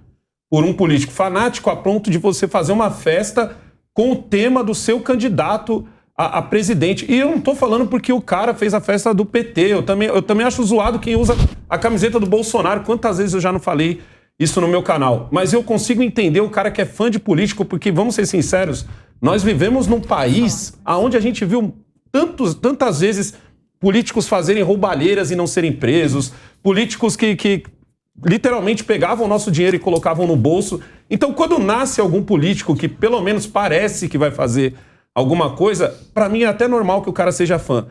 por um político. Fanático a ponto de você fazer uma festa com o tema do seu candidato a presidente. E eu não tô falando porque o cara fez a festa do PT. Eu também acho zoado quem usa a camiseta do Bolsonaro. Quantas vezes eu já não falei isso no meu canal? Mas eu consigo entender o cara que é fã de político, porque, vamos ser sinceros, nós vivemos num país onde a gente viu tantas vezes políticos fazerem roubalheiras e não serem presos, políticos que literalmente pegavam o nosso dinheiro e colocavam no bolso. Então, quando nasce algum político que pelo menos parece que vai fazer alguma coisa, pra mim é até normal que o cara seja fã.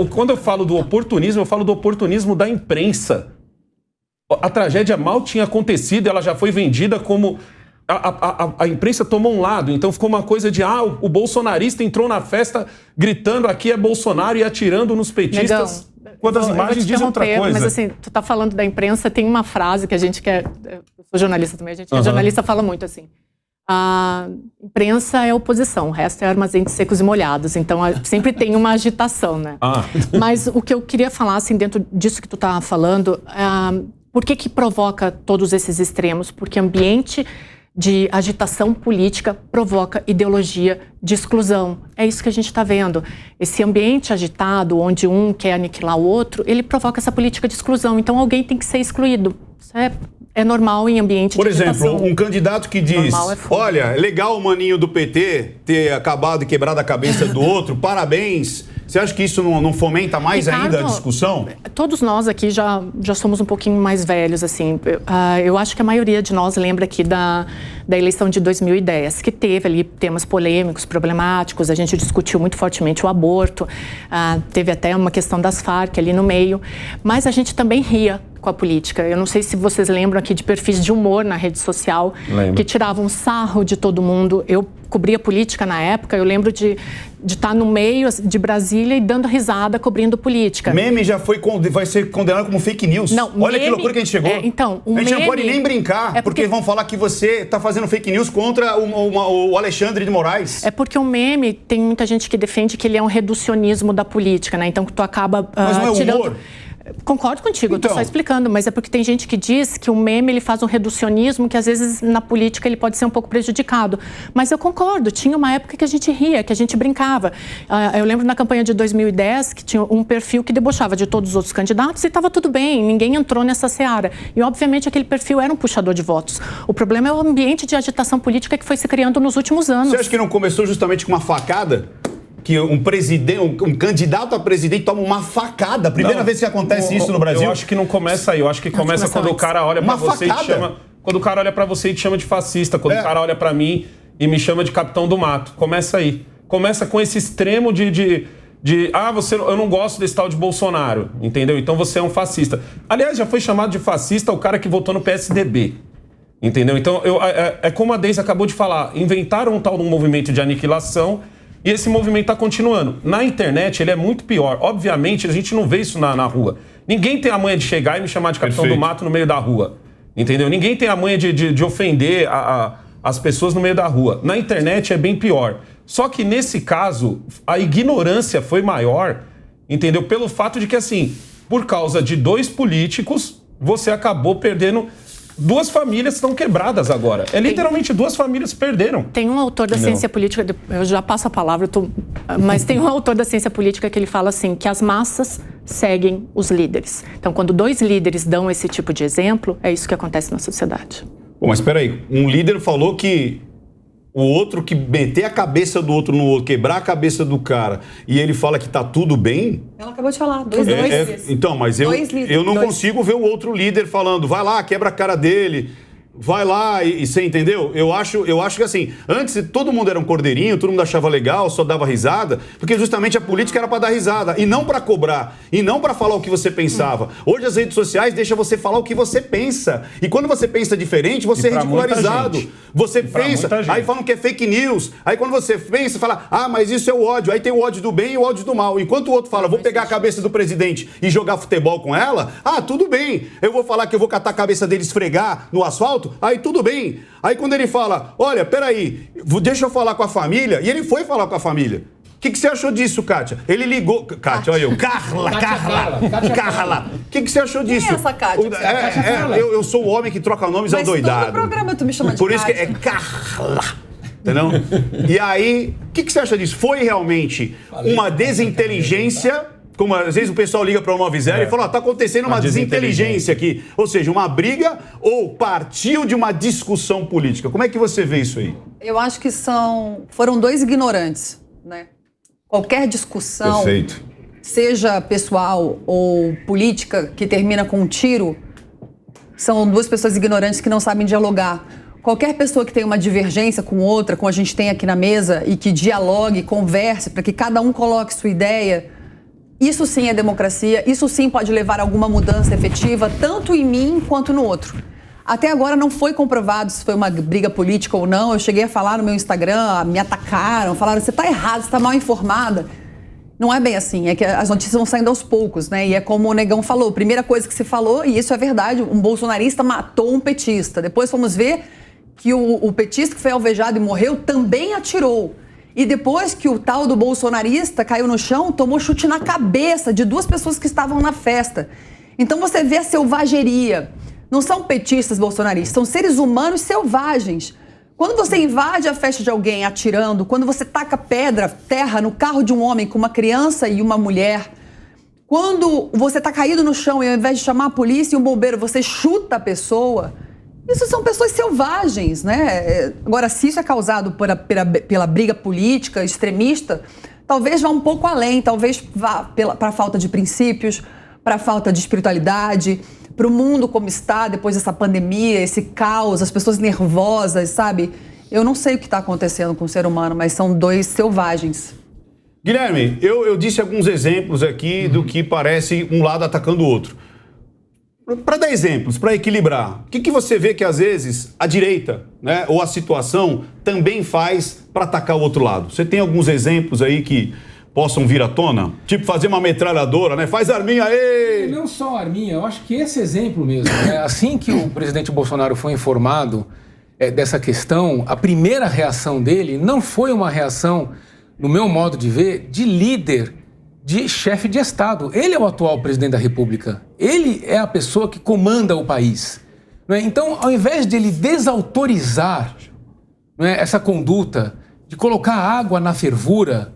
Quando eu falo do oportunismo, eu falo do oportunismo da imprensa. A tragédia mal tinha acontecido, ela já foi vendida como... A imprensa tomou um lado, então ficou uma coisa de o bolsonarista entrou na festa gritando aqui é Bolsonaro e atirando nos petistas. Quando as imagens dizem outra coisa. Mas assim, tu tá falando da imprensa, tem uma frase que a gente quer... Eu sou jornalista também, a gente que é jornalista fala muito assim. A imprensa é oposição, o resto é armazém de secos e molhados. Então, sempre tem uma agitação, né? Mas o que eu queria falar, assim, dentro disso que tu tá falando, por que provoca todos esses extremos? Porque ambiente de agitação política provoca ideologia de exclusão. É isso que a gente está vendo. Esse ambiente agitado, onde um quer aniquilar o outro, ele provoca essa política de exclusão. Então, alguém tem que ser excluído. Isso é normal em ambiente de agitação. Por exemplo, um candidato que diz, olha, legal o maninho do PT ter acabado e quebrado a cabeça do outro, parabéns. Você acha que isso não fomenta mais ainda a discussão? Todos nós aqui já somos um pouquinho mais velhos, assim. Eu acho que a maioria de nós lembra aqui da eleição de 2010, que teve ali temas polêmicos, problemáticos, a gente discutiu muito fortemente o aborto, teve até uma questão das Farc ali no meio, mas a gente também ria com a política. Eu não sei se vocês lembram aqui de perfis de humor na rede social, que tiravam sarro de todo mundo. Eu cobria política na época, eu lembro de estar no meio de Brasília e dando risada cobrindo política. Meme já vai ser condenado como fake news. Não, olha que loucura que a gente chegou. Então, a gente não pode nem brincar, porque vão falar que você está fazendo fake news contra o Alexandre de Moraes. É porque o meme, tem muita gente que defende que ele é um reducionismo da política, né? Então, que tu acaba Mas não é tirando... humor? Concordo contigo, eu tô só explicando, mas é porque tem gente que diz que o meme ele faz um reducionismo que às vezes na política ele pode ser um pouco prejudicado. Mas eu concordo, tinha uma época que a gente ria, que a gente brincava. Eu lembro na campanha de 2010 que tinha um perfil que debochava de todos os outros candidatos e estava tudo bem, ninguém entrou nessa seara. E obviamente aquele perfil era um puxador de votos. O problema é o ambiente de agitação política que foi se criando nos últimos anos. Você acha que não começou justamente com uma facada? Que um candidato a presidente toma uma facada. Primeira vez que acontece isso no Brasil. Eu acho que não começa aí. Eu acho que começa quando o cara olha pra você e te chama... Quando o cara olha pra você e te chama de fascista. Quando o cara olha pra mim e me chama de capitão do mato. Começa aí. Começa com esse extremo de eu não gosto desse tal de Bolsonaro, entendeu? Então você é um fascista. Aliás, já foi chamado de fascista o cara que votou no PSDB, entendeu? Então, é como a Deise acabou de falar, inventaram um tal de um movimento de aniquilação e esse movimento está continuando. Na internet, ele é muito pior. Obviamente, a gente não vê isso na rua. Ninguém tem a manha de chegar e me chamar de capitão do mato no meio da rua, entendeu? Ninguém tem a manha de ofender as pessoas no meio da rua. Na internet é bem pior. Só que nesse caso, a ignorância foi maior, entendeu? Pelo fato de que, assim, por causa de 2 políticos, você acabou perdendo... 2 famílias estão quebradas agora. Literalmente 2 famílias perderam. Tem um autor da ciência política, eu já passo a palavra, mas tem um autor da ciência política que ele fala assim, que as massas seguem os líderes. Então, quando 2 líderes dão esse tipo de exemplo, é isso que acontece na sociedade. Pô, mas espera aí, um líder falou que o outro que meter a cabeça do outro no outro, quebrar a cabeça do cara, e ele fala que tá tudo bem... Ela acabou de falar, 2 líderes. Então, mas eu não consigo ver o outro líder falando, vai lá, quebra a cara dele, vai lá, e você entendeu? Eu acho que assim, antes todo mundo era um cordeirinho, todo mundo achava legal, só dava risada, porque justamente a política era para dar risada, e não para cobrar, e não para falar o que você pensava. Hoje as redes sociais deixam você falar o que você pensa, e quando você pensa diferente, você é ridicularizado. Você pensa, aí falam que é fake news, aí quando você pensa, fala, mas isso é o ódio, aí tem o ódio do bem e o ódio do mal. Enquanto o outro fala, vou pegar a cabeça do presidente e jogar futebol com ela, tudo bem. Eu vou falar que eu vou catar a cabeça dele e esfregar no asfalto, aí tudo bem. Aí quando ele fala, olha, peraí, deixa eu falar com a família, e ele foi falar com a família. O que você achou disso, Kátia? Ele ligou... Kátia, olha eu. Carla. O que você achou disso? Quem é essa Kátia? Eu sou o homem que troca nomes ao doidado. Todo programa tu me chama de Por isso que Kátia. é Carla. Entendeu? E aí, o que você acha disso? Foi realmente uma desinteligência... Como às vezes o pessoal liga para o 90 e fala, tá acontecendo uma desinteligência aqui. Ou seja, uma briga ou partiu de uma discussão política. Como é que você vê isso aí? Eu acho que foram 2 ignorantes, né? Qualquer discussão, perfeito, seja pessoal ou política, que termina com um tiro, são 2 pessoas ignorantes que não sabem dialogar. Qualquer pessoa que tenha uma divergência com outra, como a gente tem aqui na mesa, e que dialogue, converse, para que cada um coloque sua ideia, isso sim é democracia, isso sim pode levar a alguma mudança efetiva, tanto em mim quanto no outro. Até agora não foi comprovado se foi uma briga política ou não. Eu cheguei a falar no meu Instagram, me atacaram, falaram, você está errado, você está mal informada. Não é bem assim, é que as notícias vão saindo aos poucos, né? E é como o Negão falou, primeira coisa que se falou, e isso é verdade, um bolsonarista matou um petista. Depois fomos ver que o petista que foi alvejado e morreu também atirou. E depois que o tal do bolsonarista caiu no chão, tomou chute na cabeça de 2 pessoas que estavam na festa. Então você vê a selvageria. Não são petistas bolsonaristas, são seres humanos selvagens. Quando você invade a festa de alguém atirando, quando você taca pedra, terra no carro de um homem com uma criança e uma mulher, quando você está caído no chão e ao invés de chamar a polícia e um bombeiro, você chuta a pessoa, isso são pessoas selvagens, né? Agora, se isso é causado pela briga política, extremista, talvez vá um pouco além, talvez vá para a falta de princípios, para a falta de espiritualidade, para o mundo como está depois dessa pandemia, esse caos, as pessoas nervosas, sabe? Eu não sei o que está acontecendo com o ser humano, mas são 2 selvagens. Guilherme, eu disse alguns exemplos aqui do que parece um lado atacando o outro. Para dar exemplos, para equilibrar, o que você vê que às vezes a direita, né, ou a situação também faz para atacar o outro lado? Você tem alguns exemplos aí que possam vir à tona? Tipo fazer uma metralhadora, né? Faz arminha aí! Não só arminha, eu acho que esse exemplo mesmo, né? Assim que o presidente Bolsonaro foi informado dessa questão, a primeira reação dele não foi uma reação, no meu modo de ver, de líder, de chefe de Estado. Ele é o atual presidente da República. Ele é a pessoa que comanda o país. Não é? Então, ao invés de ele desautorizar, não é, essa conduta de colocar água na fervura,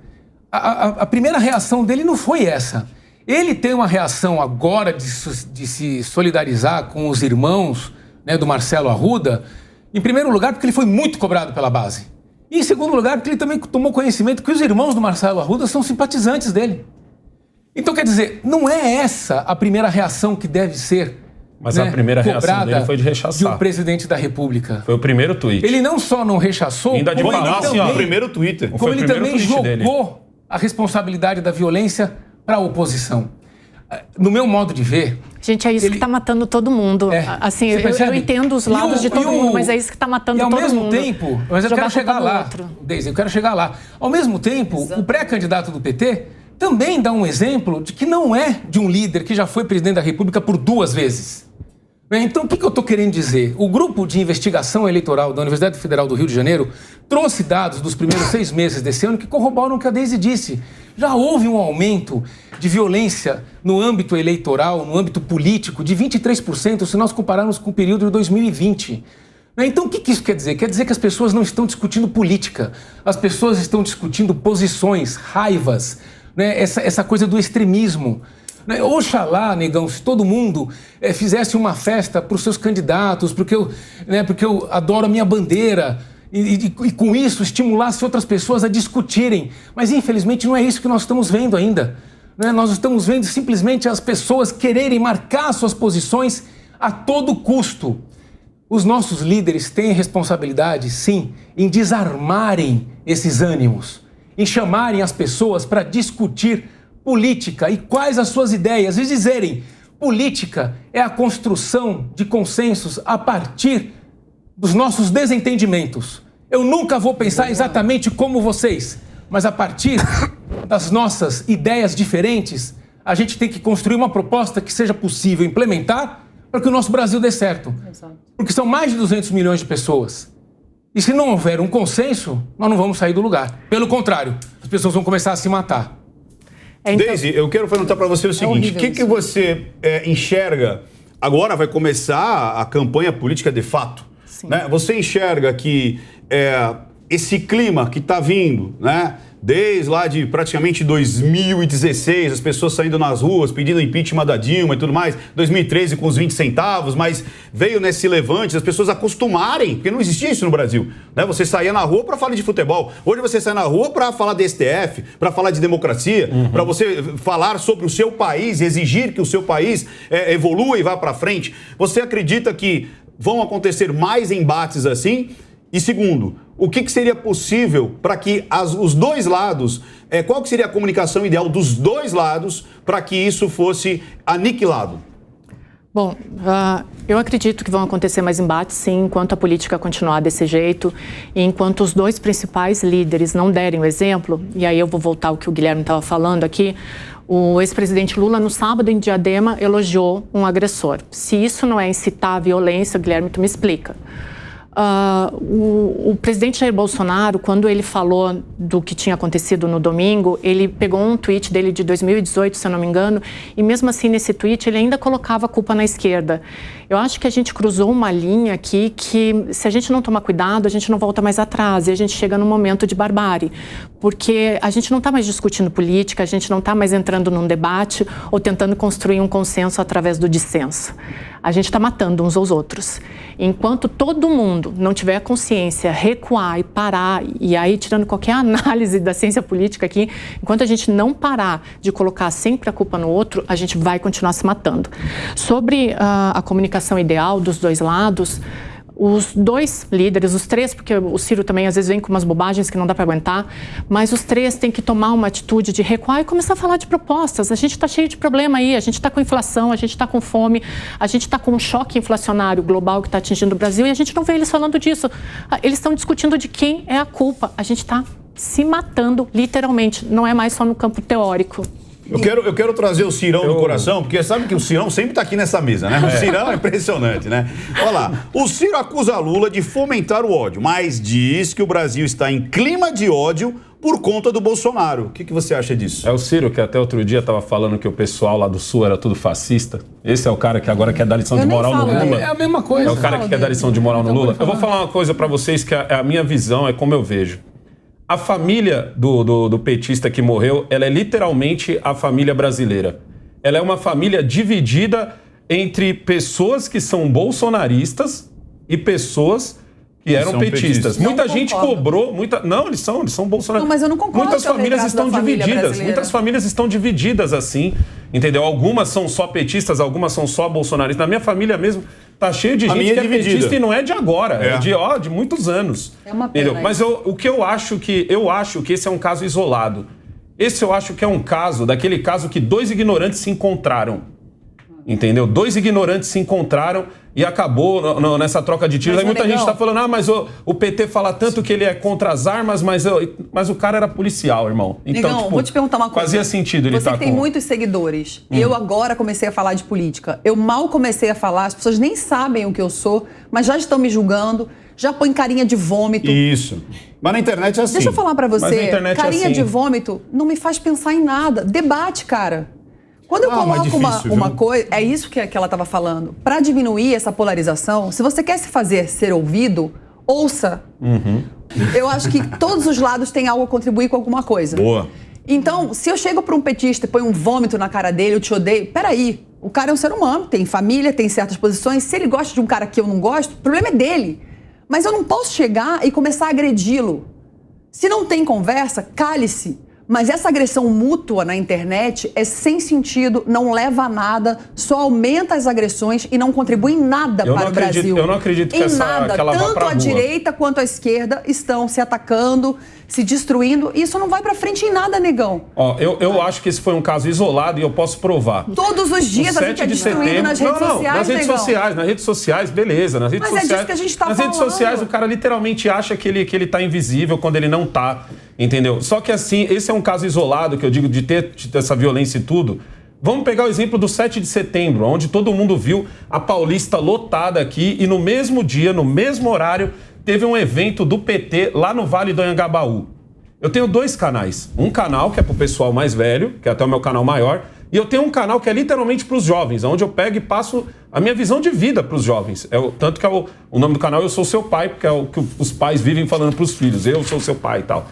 a primeira reação dele não foi essa. Ele tem uma reação agora de se solidarizar com os irmãos, né, do Marcelo Arruda, em primeiro lugar porque ele foi muito cobrado pela base. E em segundo lugar porque ele também tomou conhecimento que os irmãos do Marcelo Arruda são simpatizantes dele. Então, quer dizer, não é essa a primeira reação que deve ser, mas, né, a primeira reação dele foi de rechaçar. De um presidente da República. Foi o primeiro tweet. Ele não só não rechaçou, ainda de falar assim, ó, o primeiro Twitter. Como ele também jogou a responsabilidade da violência para a oposição. No meu modo de ver... Gente, é isso que está matando todo mundo. Assim, eu entendo os lados de todo mundo, mas é isso que está matando todo mundo. E ao mesmo tempo... Mas eu quero chegar lá, Deise, eu quero chegar lá. Ao mesmo tempo, o pré-candidato do PT também dá um exemplo de que não é de um líder que já foi presidente da República por 2 vezes. Então, o que eu estou querendo dizer? O grupo de investigação eleitoral da Universidade Federal do Rio de Janeiro trouxe dados dos primeiros 6 meses desse ano que corroboram o que a Deise disse. Já houve um aumento de violência no âmbito eleitoral, no âmbito político, de 23% se nós compararmos com o período de 2020. Então, o que isso quer dizer? Quer dizer que as pessoas não estão discutindo política, as pessoas estão discutindo posições, raivas, né? Essa coisa do extremismo. Oxalá, negão, se todo mundo fizesse uma festa para os seus candidatos, porque eu adoro a minha bandeira, e com isso estimulasse outras pessoas a discutirem. Mas, infelizmente, não é isso que nós estamos vendo ainda. Nós estamos vendo simplesmente as pessoas quererem marcar suas posições a todo custo. Os nossos líderes têm responsabilidade, sim, em desarmarem esses ânimos, em chamarem as pessoas para discutir política e quais as suas ideias, e dizerem: política é a construção de consensos a partir dos nossos desentendimentos. Eu nunca vou pensar exatamente como vocês, mas a partir das nossas ideias diferentes, a gente tem que construir uma proposta que seja possível implementar para que o nosso Brasil dê certo. Exato. Porque são mais de 200 milhões de pessoas. E se não houver um consenso, nós não vamos sair do lugar. Pelo contrário, as pessoas vão começar a se matar. Então, Deise, eu quero perguntar para você o seguinte: o que você enxerga? Agora vai começar a campanha política de fato. Né? Você enxerga que esse clima que está vindo, né? Desde lá de praticamente 2016, as pessoas saindo nas ruas pedindo impeachment da Dilma e tudo mais, 2013 com os 20 centavos, mas veio nesse levante as pessoas acostumarem, porque não existia isso no Brasil, né? Você saía na rua para falar de futebol, hoje você sai na rua para falar de STF, para falar de democracia, para você falar sobre o seu país, exigir que o seu país evolua e vá para frente. Você acredita que vão acontecer mais embates assim? E segundo, o que seria possível para que os dois lados, qual que seria a comunicação ideal dos dois lados para que isso fosse aniquilado? Bom, eu acredito que vão acontecer mais embates, sim, enquanto a política continuar desse jeito e enquanto os dois principais líderes não derem o exemplo, e aí eu vou voltar ao que o Guilherme estava falando aqui. O ex-presidente Lula, no sábado, em Diadema, elogiou um agressor. Se isso não é incitar a violência, Guilherme, tu me explica. O presidente Jair Bolsonaro, quando ele falou do que tinha acontecido no domingo, ele pegou um tweet dele de 2018, se eu não me engano, e mesmo assim nesse tweet ele ainda colocava a culpa na esquerda. Eu acho que a gente cruzou uma linha aqui que, se a gente não tomar cuidado, a gente não volta mais atrás e a gente chega num momento de barbárie, porque a gente não está mais discutindo política, a gente não está mais entrando num debate ou tentando construir um consenso através do dissenso. A gente está matando uns aos outros. Enquanto todo mundo não tiver a consciência, recuar e parar, e aí tirando qualquer análise da ciência política aqui, enquanto a gente não parar de colocar sempre a culpa no outro, a gente vai continuar se matando. Sobre a comunicação ideal dos dois lados, os dois líderes, os três, porque o Ciro também às vezes vem com umas bobagens que não dá para aguentar, mas os três têm que tomar uma atitude de recuar e começar a falar de propostas. A gente está cheio de problema aí, a gente está com inflação, a gente está com fome, a gente está com um choque inflacionário global que está atingindo o Brasil e a gente não vê eles falando disso. Eles estão discutindo de quem é a culpa. A gente está se matando, literalmente, não é mais só no campo teórico. Eu quero trazer o Cirão no coração, porque sabe que o Cirão sempre está aqui nessa mesa, né? O Cirão é impressionante, né? Olha lá, o Ciro acusa Lula de fomentar o ódio, mas diz que o Brasil está em clima de ódio por conta do Bolsonaro. O que você acha disso? É o Ciro que até outro dia estava falando que o pessoal lá do Sul era tudo fascista. Esse é o cara que agora quer dar lição de moral no Lula. É a mesma coisa. É o cara que quer dar lição de moral no Lula. Eu vou falar uma coisa para vocês que é a minha visão, é como eu vejo. A família do petista que morreu, ela é literalmente a família brasileira. Ela é uma família dividida entre pessoas que são bolsonaristas e pessoas que eram petistas. Muita gente cobrou... Não, eles são bolsonaristas. Não, mas eu não concordo. Muitas famílias estão divididas. Muitas famílias estão divididas assim, entendeu? Algumas são só petistas, algumas são só bolsonaristas. Na minha família mesmo... Tá cheio de gente que é petista e não é de agora, é de muitos anos. É uma pena. Mas eu acho que esse é um caso isolado. Esse eu acho que é um caso, daquele caso que 2 ignorantes se encontraram. Entendeu? 2 ignorantes se encontraram e acabou nessa troca de tiros. Aí muita gente está falando, mas o PT fala tanto que ele é contra as armas, mas o cara era policial, irmão. Então, Negão, vou te perguntar uma coisa. Fazia sentido ele estar com... Você tem muitos seguidores. Eu agora comecei a falar de política. Eu mal comecei a falar, as pessoas nem sabem o que eu sou, mas já estão me julgando, já põem carinha de vômito. Isso. Mas na internet é assim. Deixa eu falar pra Mas na você, internet é carinha assim. de vômito não me faz pensar em nada. Debate, cara. Quando eu mas coloco difícil, uma viu? coisa, é isso que ela estava falando. Para diminuir essa polarização, se você quer se fazer ser ouvido, ouça. Eu acho que todos os lados têm algo a contribuir com alguma coisa. Boa. Então, se eu chego para um petista e ponho um vômito na cara dele, eu te odeio, peraí, o cara é um ser humano, tem família, tem certas posições. Se ele gosta de um cara que eu não gosto, o problema é dele. Mas eu não posso chegar e começar a agredi-lo. Se não tem conversa, cale-se. Mas essa agressão mútua na internet é sem sentido, não leva a nada, só aumenta as agressões e não contribui em nada para o Brasil. Eu não acredito que, que ela vá Tanto pra a rua. direita quanto a esquerda estão se atacando, se destruindo. E isso não vai para frente em nada, negão. Ó, eu acho que esse foi um caso isolado e eu posso provar. Todos os dias a gente é destruído nas redes sociais, nas redes negão. sociais, nas redes sociais, beleza. Nas redes Mas é sociais, disso que a gente tá nas redes falando. sociais o cara literalmente acha que ele tá invisível quando ele não tá, entendeu? Só que assim, esse é um caso isolado que eu digo de ter essa violência e tudo. Vamos pegar o exemplo do 7 de setembro, onde todo mundo viu a Paulista lotada aqui e no mesmo dia, no mesmo horário, teve um evento do PT lá no Vale do Anhangabaú. Eu tenho 2 canais. Um canal que é pro pessoal mais velho, que é até o meu canal maior, e eu tenho um canal que é literalmente pros jovens, onde eu pego e passo a minha visão de vida pros jovens. Tanto que o nome do canal Eu Sou Seu Pai, porque é o que os pais vivem falando pros filhos. Eu sou seu pai e tal.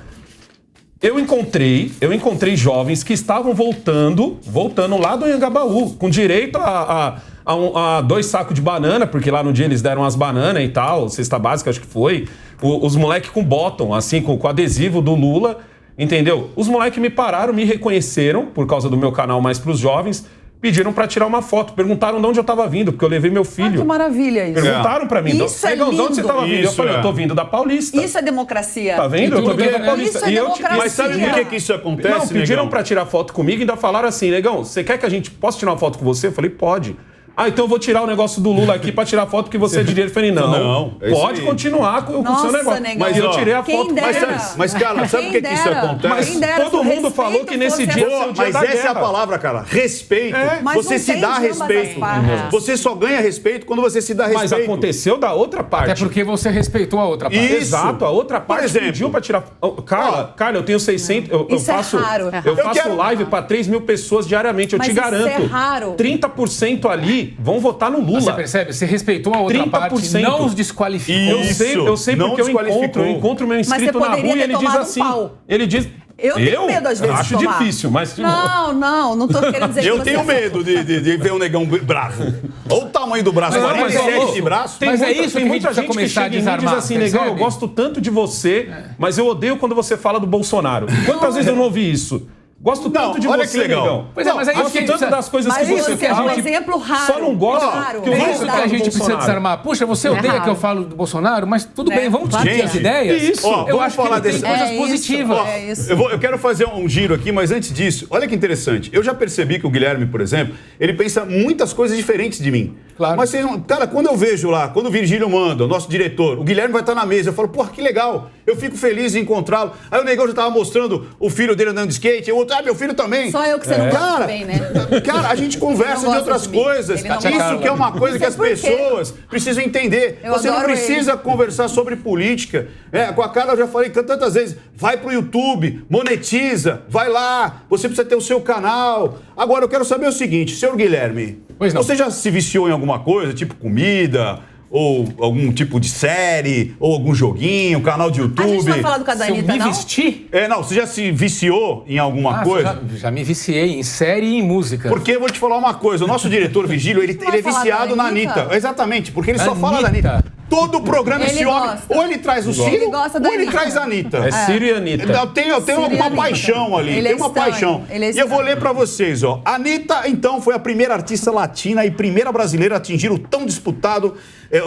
Eu encontrei jovens que estavam voltando lá do Anhangabaú, com direito a 2 sacos de banana, porque lá no dia eles deram as bananas e tal, cesta básica acho que foi, os moleques com bottom, assim, com adesivo do Lula, entendeu? Os moleques me pararam, me reconheceram, por causa do meu canal Mais Pros Jovens, pediram pra tirar uma foto, perguntaram de onde eu tava vindo, porque eu levei meu filho. Ah, que maravilha isso. Perguntaram pra mim, Isso é Negão, de onde você lindo. tava vindo? Eu falei, eu tô vindo da Paulista. Isso é democracia. Tá vendo? Eu tô vindo da Paulista. Isso é democracia. Mas sabe por que isso acontece, Não, pediram negão? pra tirar foto comigo e ainda falaram assim, Negão, você quer que a gente possa tirar uma foto com você? Eu falei, pode. Ah, então eu vou tirar o negócio do Lula aqui pra tirar foto que você é de direito. Eu falei, não, é isso pode aí. continuar com o seu negócio. Negão. Mas eu tirei a Quem foto. dera. Mas, cara, sabe por que isso acontece? Mas Quem dera, todo se o mundo falou respeito que nesse fosse dia assim. é o dia Mas da essa é a guerra. palavra, cara. Respeito. Mas Você não se tem dá de ambas as respeito. partes. Você só ganha respeito quando você se dá respeito. Mas aconteceu da outra parte. Até porque você respeitou a outra parte. Isso. Exato, a outra parte exemplo, pediu pra tirar... Carla, eu tenho 600... Eu Isso é faço, raro. Eu faço quero- live pra 3 mil pessoas diariamente. Eu Mas te isso garanto. é raro. 30% ali vão votar no Lula. Você percebe? Você respeitou a outra 30%. parte, não os desqualificou. Eu sei Não porque desqualificou. eu encontro meu Mas inscrito você na poderia rua e ter ele diz tomado um assim. pau. Ele diz. Eu tenho medo, às vezes, Acho de tomar. difícil, mas. Não tô querendo dizer que Eu você tenho medo de ver um negão bravo. Olha o tamanho do braço. Não, mas, 47 ó, de braço. Mas é isso que a tem gente muita precisa gente que começar a chega em mim e diz desarmar, assim, Negão, eu percebe? gosto tanto de você, mas eu odeio quando você fala do Bolsonaro. Quantas vezes eu não ouvi isso? Gosto tanto de olha você, que legal. Negão. Pois é, mas é isso Gosto que a gente tanto precisa- das coisas Mas que isso você que é um fala. exemplo raro. Só não gosto Raro. que o É Lula isso que fala a do gente precisa Bolsonaro. desarmar. Puxa, você odeia Errado. que eu falo do Bolsonaro, mas tudo bem, vamos claro discutir que as é. ideias. Isso. Ó, Eu vamos acho que falar ele tem desse- coisas É isso. positivas. É isso. Eu quero fazer um giro aqui, mas antes disso, olha que interessante. Eu já percebi que o Guilherme, por exemplo, ele pensa muitas coisas diferentes de mim. Claro. Mas, cara, quando eu vejo lá, quando o Virgílio manda, o nosso diretor, o Guilherme vai estar na mesa, eu falo, porra, que legal. Eu fico feliz em encontrá-lo. Aí o Negão já tava mostrando o filho dele andando de skate, e o outro, meu filho também. Só eu que você não gosta Cara, bem, né? Cara, a gente conversa Não de gosta outras de mim. coisas. Ele não Isso gosta. que é uma coisa Não que as sei por quê. pessoas precisam entender. Eu Você não adoro precisa conversar sobre política. Com a Carla eu já falei tantas vezes. Vai pro YouTube, monetiza, vai lá. Você precisa ter o seu canal. Agora, eu quero saber o seguinte, senhor Guilherme. Pois não. Você já se viciou em alguma coisa, tipo comida, ou algum tipo de série, ou algum joguinho, canal de YouTube? A gente não vai falar do caso da Se eu Anitta, me não? vestir... Não, você já se viciou em alguma coisa? Já me viciei em série e em música. Porque eu vou te falar uma coisa, o nosso diretor Vigílio, ele vai é falar viciado da na Anitta? Anitta. Exatamente, porque ele só Anitta. fala da Anitta. Todo o programa Ele esse homem, gosta. ou ele traz o Ele Ciro, gosta da ou ele Anitta. traz a Anitta. É Ciro e Anitta. Eu tenho Ciro e uma Anitta. paixão ali, Ele é tem uma estranho, paixão. ele é E eu vou estranho. ler pra vocês, ó. A Anitta, então, foi a primeira artista latina e primeira brasileira a atingir o tão disputado,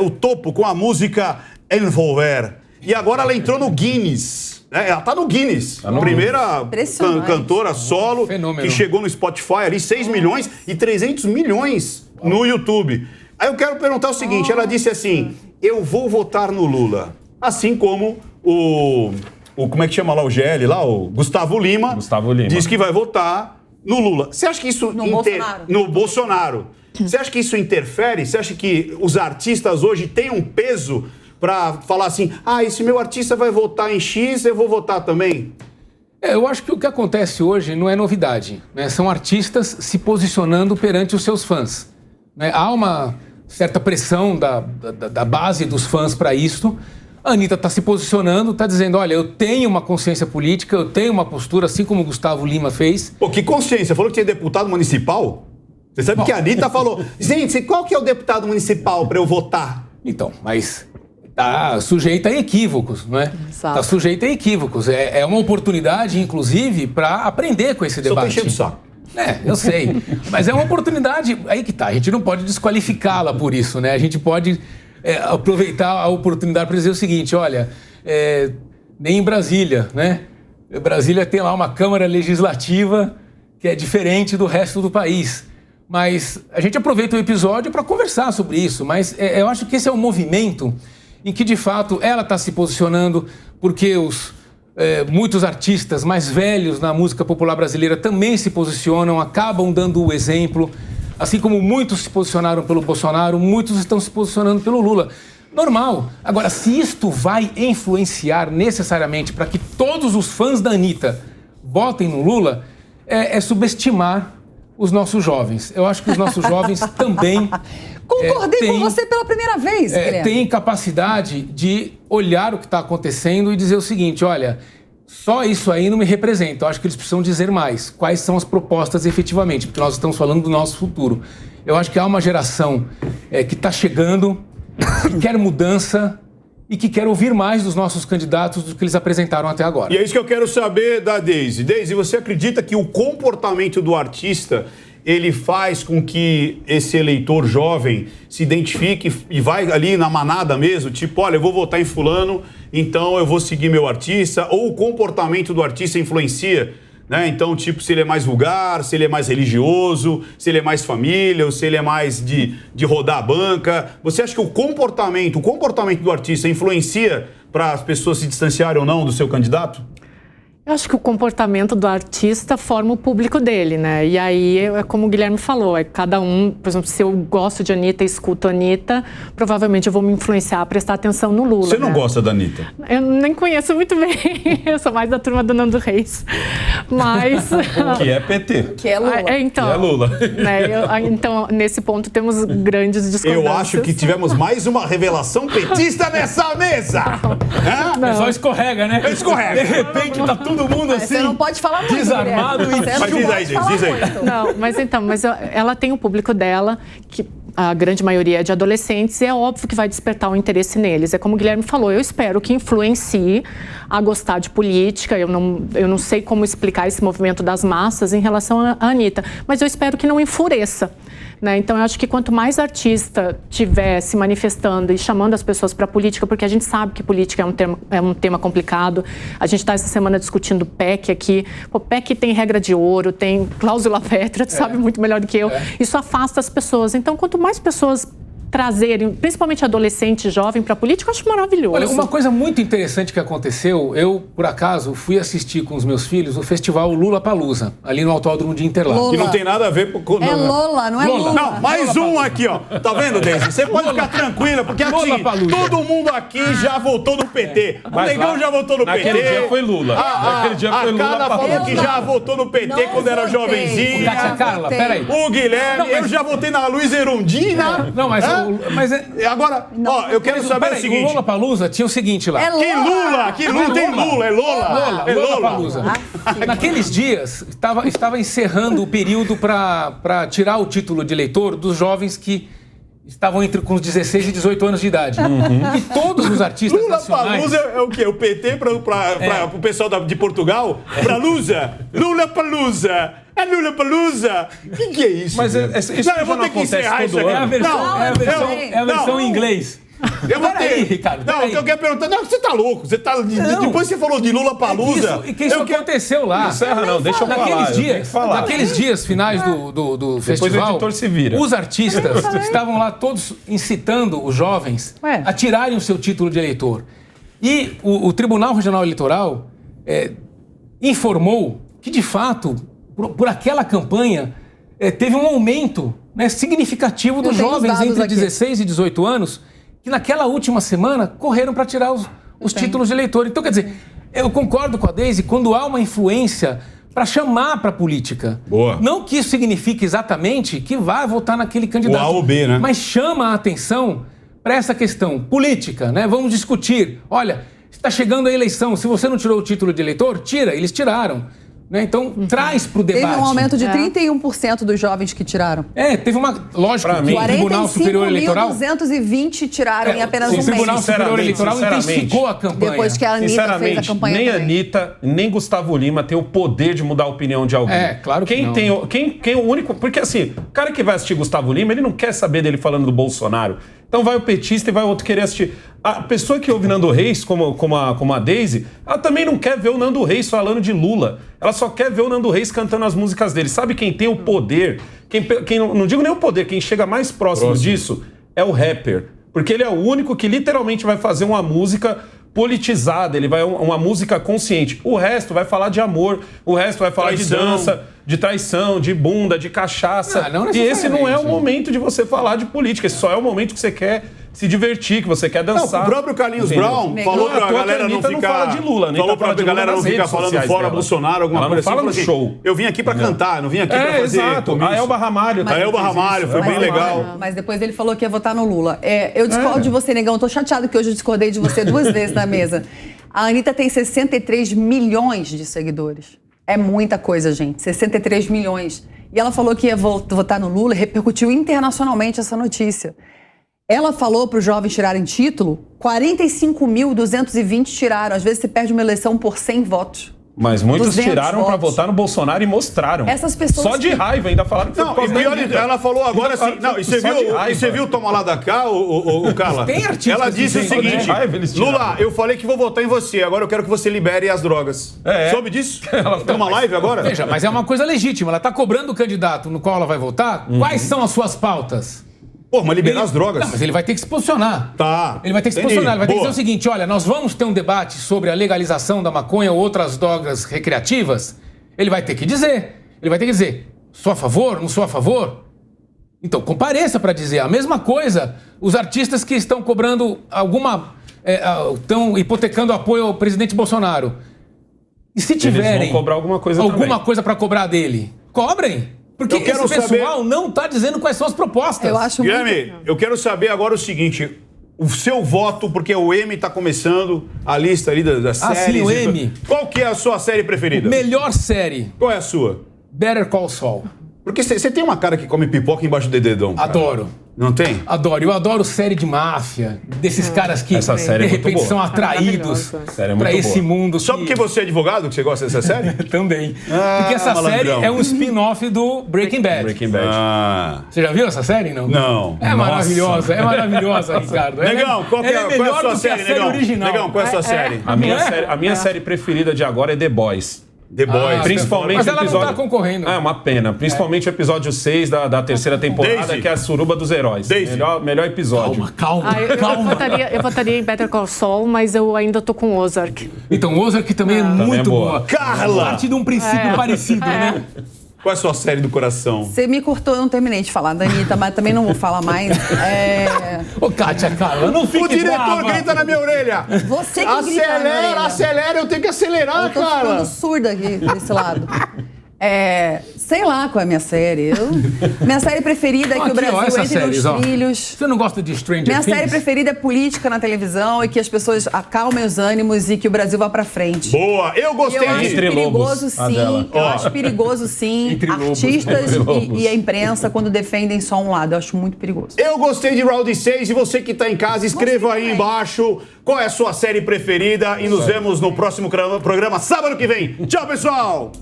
o topo com a música Envolver. E agora ela entrou no Guinness. Ela está no Guinness. Primeira cantora solo Fenômeno. que chegou no Spotify ali, 6 milhões e 300 milhões no YouTube. Aí eu quero perguntar o seguinte, ela disse assim, eu vou votar no Lula. Assim como o como é que chama lá o GL lá? O Gustavo Lima. Diz que vai votar no Lula. Você acha que isso... No Bolsonaro. Você acha que isso interfere? Você acha que os artistas hoje têm um peso para falar assim, esse meu artista vai votar em X, eu vou votar também? Eu acho que o que acontece hoje não é novidade, né? São artistas se posicionando perante os seus fãs, né? Há uma certa pressão da base dos fãs para isso. A Anitta está se posicionando, está dizendo, olha, eu tenho uma consciência política, eu tenho uma postura, assim como o Gustavo Lima fez. Pô, que consciência? Falou que tinha deputado municipal? Você sabe que a Anitta falou, gente, qual que é o deputado municipal para eu votar? Então, mas está sujeita a equívocos, não é? Está sujeita a equívocos. É uma oportunidade, inclusive, para aprender com esse debate. Só tá enchendo o saco. Eu sei. Mas é uma oportunidade, aí que tá, a gente não pode desqualificá-la por isso, né? A gente pode aproveitar a oportunidade para dizer o seguinte, olha, nem em Brasília, né? Brasília tem lá uma Câmara Legislativa que é diferente do resto do país. Mas a gente aproveita o episódio para conversar sobre isso, mas eu acho que esse é um movimento em que, de fato, ela está se posicionando porque muitos artistas mais velhos na música popular brasileira também se posicionam, acabam dando o exemplo. Assim como muitos se posicionaram pelo Bolsonaro, muitos estão se posicionando pelo Lula. Normal. Agora, se isto vai influenciar necessariamente para que todos os fãs da Anitta votem no Lula, é subestimar os nossos jovens. Eu acho que os nossos jovens também... Concordei com você pela primeira vez, Guilherme. Têm capacidade de olhar o que está acontecendo e dizer o seguinte, olha, só isso aí não me representa. Eu acho que eles precisam dizer mais. Quais são as propostas efetivamente? Porque nós estamos falando do nosso futuro. Eu acho que há uma geração que está chegando, que quer mudança e que quer ouvir mais dos nossos candidatos do que eles apresentaram até agora. E é isso que eu quero saber da Daisy. Daisy, você acredita que o comportamento do artista ele faz com que esse eleitor jovem se identifique e vai ali na manada mesmo, tipo, olha, eu vou votar em fulano, então eu vou seguir meu artista, ou o comportamento do artista influencia, né? Então, tipo, se ele é mais vulgar, se ele é mais religioso, se ele é mais família, ou se ele é mais de rodar a banca. Você acha que o comportamento do artista influencia para as pessoas se distanciarem ou não do seu candidato? Eu acho que o comportamento do artista forma o público dele, né? E aí, é como o Guilherme falou, cada um, por exemplo, se eu gosto de Anitta e escuto a Anitta, provavelmente eu vou me influenciar a prestar atenção no Lula. Você não gosta da Anitta? Eu nem conheço muito bem, eu sou mais da turma do Nando Reis, mas... Que é PT. Que é Lula. Então, que é Lula. Né, então, nesse ponto, temos grandes discordâncias. Eu acho que tivemos mais uma revelação petista nessa mesa! O pessoal escorrega, né? Escorrega. De repente tá todo mundo assim, Você não pode falar muito, desarmado Guilherme. e... Mas diz aí. Não, mas ela tem o público dela, que a grande maioria é de adolescentes, e é óbvio que vai despertar um interesse neles. É como o Guilherme falou, eu espero que influencie a gostar de política. Eu não sei como explicar esse movimento das massas em relação à Anitta, mas eu espero que não enfureça. Né? Então, eu acho que quanto mais artista tiver se manifestando e chamando as pessoas para a política, porque a gente sabe que política é um tema complicado. A gente está essa semana discutindo PEC aqui. O PEC tem regra de ouro, tem cláusula pétrea, tu sabe muito melhor do que eu. Isso afasta as pessoas. Então, quanto mais pessoas trazerem, principalmente adolescente e jovem, para a política, eu acho maravilhoso. Olha, uma coisa muito interessante que aconteceu, eu, por acaso, fui assistir com os meus filhos o festival Lollapalooza, ali no Autódromo de Interlagos. Que não tem nada a ver com... É Lola, não é Lula. Não, mais um aqui, ó. Tá vendo, Daisy? Você pode ficar tranquila, porque assim, todo mundo aqui já votou no PT. O Negão já votou no PT. Naquele dia foi Lula. Naquele dia foi Lula. A Carla falou que já votou no PT quando era jovenzinha. Kátia Carla, peraí. O Guilherme, eu já votei na Luiza Erundina. Não, mas agora, ó, eu quero saber o seguinte. O Lollapalooza tinha o seguinte lá. Que Lula? Que Lula tem Lula? É Lola. É Lollapalooza. Naqueles dias, estava encerrando o período para tirar o título de eleitor dos jovens que estavam com os 16 e 18 anos de idade. E todos os artistas nacionais... Lollapalooza é o quê? O PT para o pessoal de Portugal? Pra Lusa? Lollapalooza. É Lollapalooza? O que é isso? Mas isso eu vou ter que encerrar isso aqui. É a versão em inglês. Eu vou Peraí, ter. Ricardo, Não, o que eu quero perguntar... Não, você tá louco. Você tá... Depois você falou de Lula Palusa. Isso aconteceu lá. Não encerra não, deixa eu falar. Naqueles dias finais do Depois festival, o editor se vira. os artistas estavam lá todos incitando os jovens a tirarem o seu título de eleitor. E o Tribunal Regional Eleitoral informou que, de fato, por aquela campanha, teve um aumento, né, significativo dos jovens entre 16 e 18 anos que naquela última semana correram para tirar os títulos de eleitor. Então, quer dizer, eu concordo com a Deise quando há uma influência para chamar para a política. Boa. Não que isso signifique exatamente que vai votar naquele candidato. O A ou B, né? Mas chama a atenção para essa questão política, né? Vamos discutir. Olha, está chegando a eleição, se você não tirou o título de eleitor, tira. Eles tiraram. Né? Então, traz para o debate. Teve um aumento de 31% dos jovens que tiraram. Teve uma... Lógico, que o Tribunal Superior Eleitoral... 45.220 tiraram em apenas um mês. O Tribunal Superior Eleitoral intensificou a campanha. Depois que a Anitta fez a campanha nem também. Anitta, nem Gustavo Lima tem o poder de mudar a opinião de alguém. Claro que não. Quem o único... Porque assim, o cara que vai assistir Gustavo Lima, ele não quer saber dele falando do Bolsonaro. Então vai o petista e vai o outro querer assistir. A pessoa que ouve Nando Reis, como a Deise, ela também não quer ver o Nando Reis falando de Lula. Ela só quer ver o Nando Reis cantando as músicas dele. Sabe quem tem o poder? Quem não digo nem o poder, quem chega mais próximo disso é o rapper. Porque ele é o único que literalmente vai fazer uma música politizada, ele vai uma música consciente. O resto vai falar de amor, o resto vai falar de dança, de traição, de bunda, de cachaça. Não e esse não é o momento de você falar de política, esse só é o momento que você quer se divertir, que você quer dançar. Não, o próprio Carlinhos Brown falou pra galera não ficar... não fala de Lula, nem falou pra galera não ficar falando fora Bolsonaro, alguma coisa assim. Ela não fala no show. Eu vim aqui pra cantar, não vim aqui pra fazer... Exato. A Elba Ramalho. A Elba Ramalho, foi bem legal. Mas depois ele falou que ia votar no Lula. Eu discordo de você, Negão. Tô chateado que hoje eu discordei de você 2 vezes na mesa. A Anitta tem 63 milhões de seguidores. É muita coisa, gente. 63 milhões. E ela falou que ia votar no Lula e repercutiu internacionalmente essa notícia. Ela falou para os jovens tirarem título, 45.220 tiraram. Às vezes você perde uma eleição por 100 votos. Mas muitos tiraram para votar no Bolsonaro e mostraram. Essas pessoas só de raiva ainda falaram que foi não, e pior, ela falou agora assim. Não, e você viu Toma Lá da Cá, o Carla? Tem artistas. Ela disse o seguinte: Lula, eu falei que vou votar em você, agora eu quero que você libere as drogas. Soube disso? Tem uma live agora? Veja, mas é uma coisa legítima. Ela está cobrando o candidato no qual ela vai votar. Quais são as suas pautas? Pô, mas liberar as drogas. Não, mas ele vai ter que se posicionar. Tá. Ele vai ter que se posicionar. Ele vai ter que dizer o seguinte: olha, nós vamos ter um debate sobre a legalização da maconha ou outras drogas recreativas. Ele vai ter que dizer. Ele vai ter que dizer: sou a favor, não sou a favor? Então, compareça para dizer. A mesma coisa, os artistas que estão cobrando estão hipotecando apoio ao presidente Bolsonaro. E se tiverem eles vão cobrar alguma coisa para cobrar dele, cobrem. Porque esse pessoal não está dizendo quais são as propostas. Eu acho Guilherme, eu quero saber agora o seguinte: o seu voto, porque o M está começando a lista ali das séries. Sim, o M. Qual que é a sua série preferida? Melhor série. Qual é a sua? Better Call Saul. Porque você tem uma cara que come pipoca embaixo do dedão. Cara. Adoro. Não tem? Adoro. Eu adoro série de máfia, desses caras que, essa série de repente, são atraídos para esse mundo. Só porque você é advogado que você gosta dessa série? Também. Porque essa série é um spin-off do Breaking Bad. Você já viu essa série, não? Não. É maravilhosa, Ricardo. Negão, qual é a sua série, Negão? Original. Negão, qual é a sua série? A minha série preferida de agora é The Boys. The Boys. Principalmente mas ela episódio... não tá concorrendo. É uma pena. Principalmente o episódio 6 da terceira temporada, Daisy. que é a Suruba dos Heróis. Melhor episódio. Calma. Eu votaria em Better Call Saul, mas eu ainda tô com Ozark. Então, Ozark também é muito boa. Carla! Parte de um princípio parecido, né? Qual é a sua série do coração? Você me cortou, eu não terminei de falar da Anitta, mas também não vou falar mais. Ô, Kátia, Carla, não fique O diretor brava. grita na minha orelha. Você que grita na minha orelha. Acelera, eu tenho que acelerar, Eu tô ficando surda aqui desse lado. Sei lá qual é a minha série. Minha série preferida é que o Brasil entre nos trilhos. Você não gosta de Stranger Things? Minha série preferida é política na televisão e que as pessoas acalmem os ânimos e que o Brasil vá pra frente. Boa, eu gostei. Eu acho perigoso, sim. Eu acho perigoso, sim. Artistas e a imprensa quando defendem só um lado. Eu acho muito perigoso. Eu gostei de Round 6 e você que tá em casa, escreva aí embaixo qual é a sua série preferida e nos vemos no próximo programa sábado que vem. Tchau, pessoal!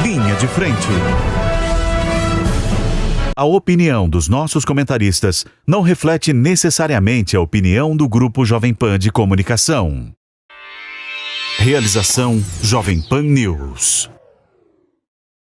Linha de Frente. A opinião dos nossos comentaristas não reflete necessariamente a opinião do Grupo Jovem Pan de Comunicação. Realização Jovem Pan News.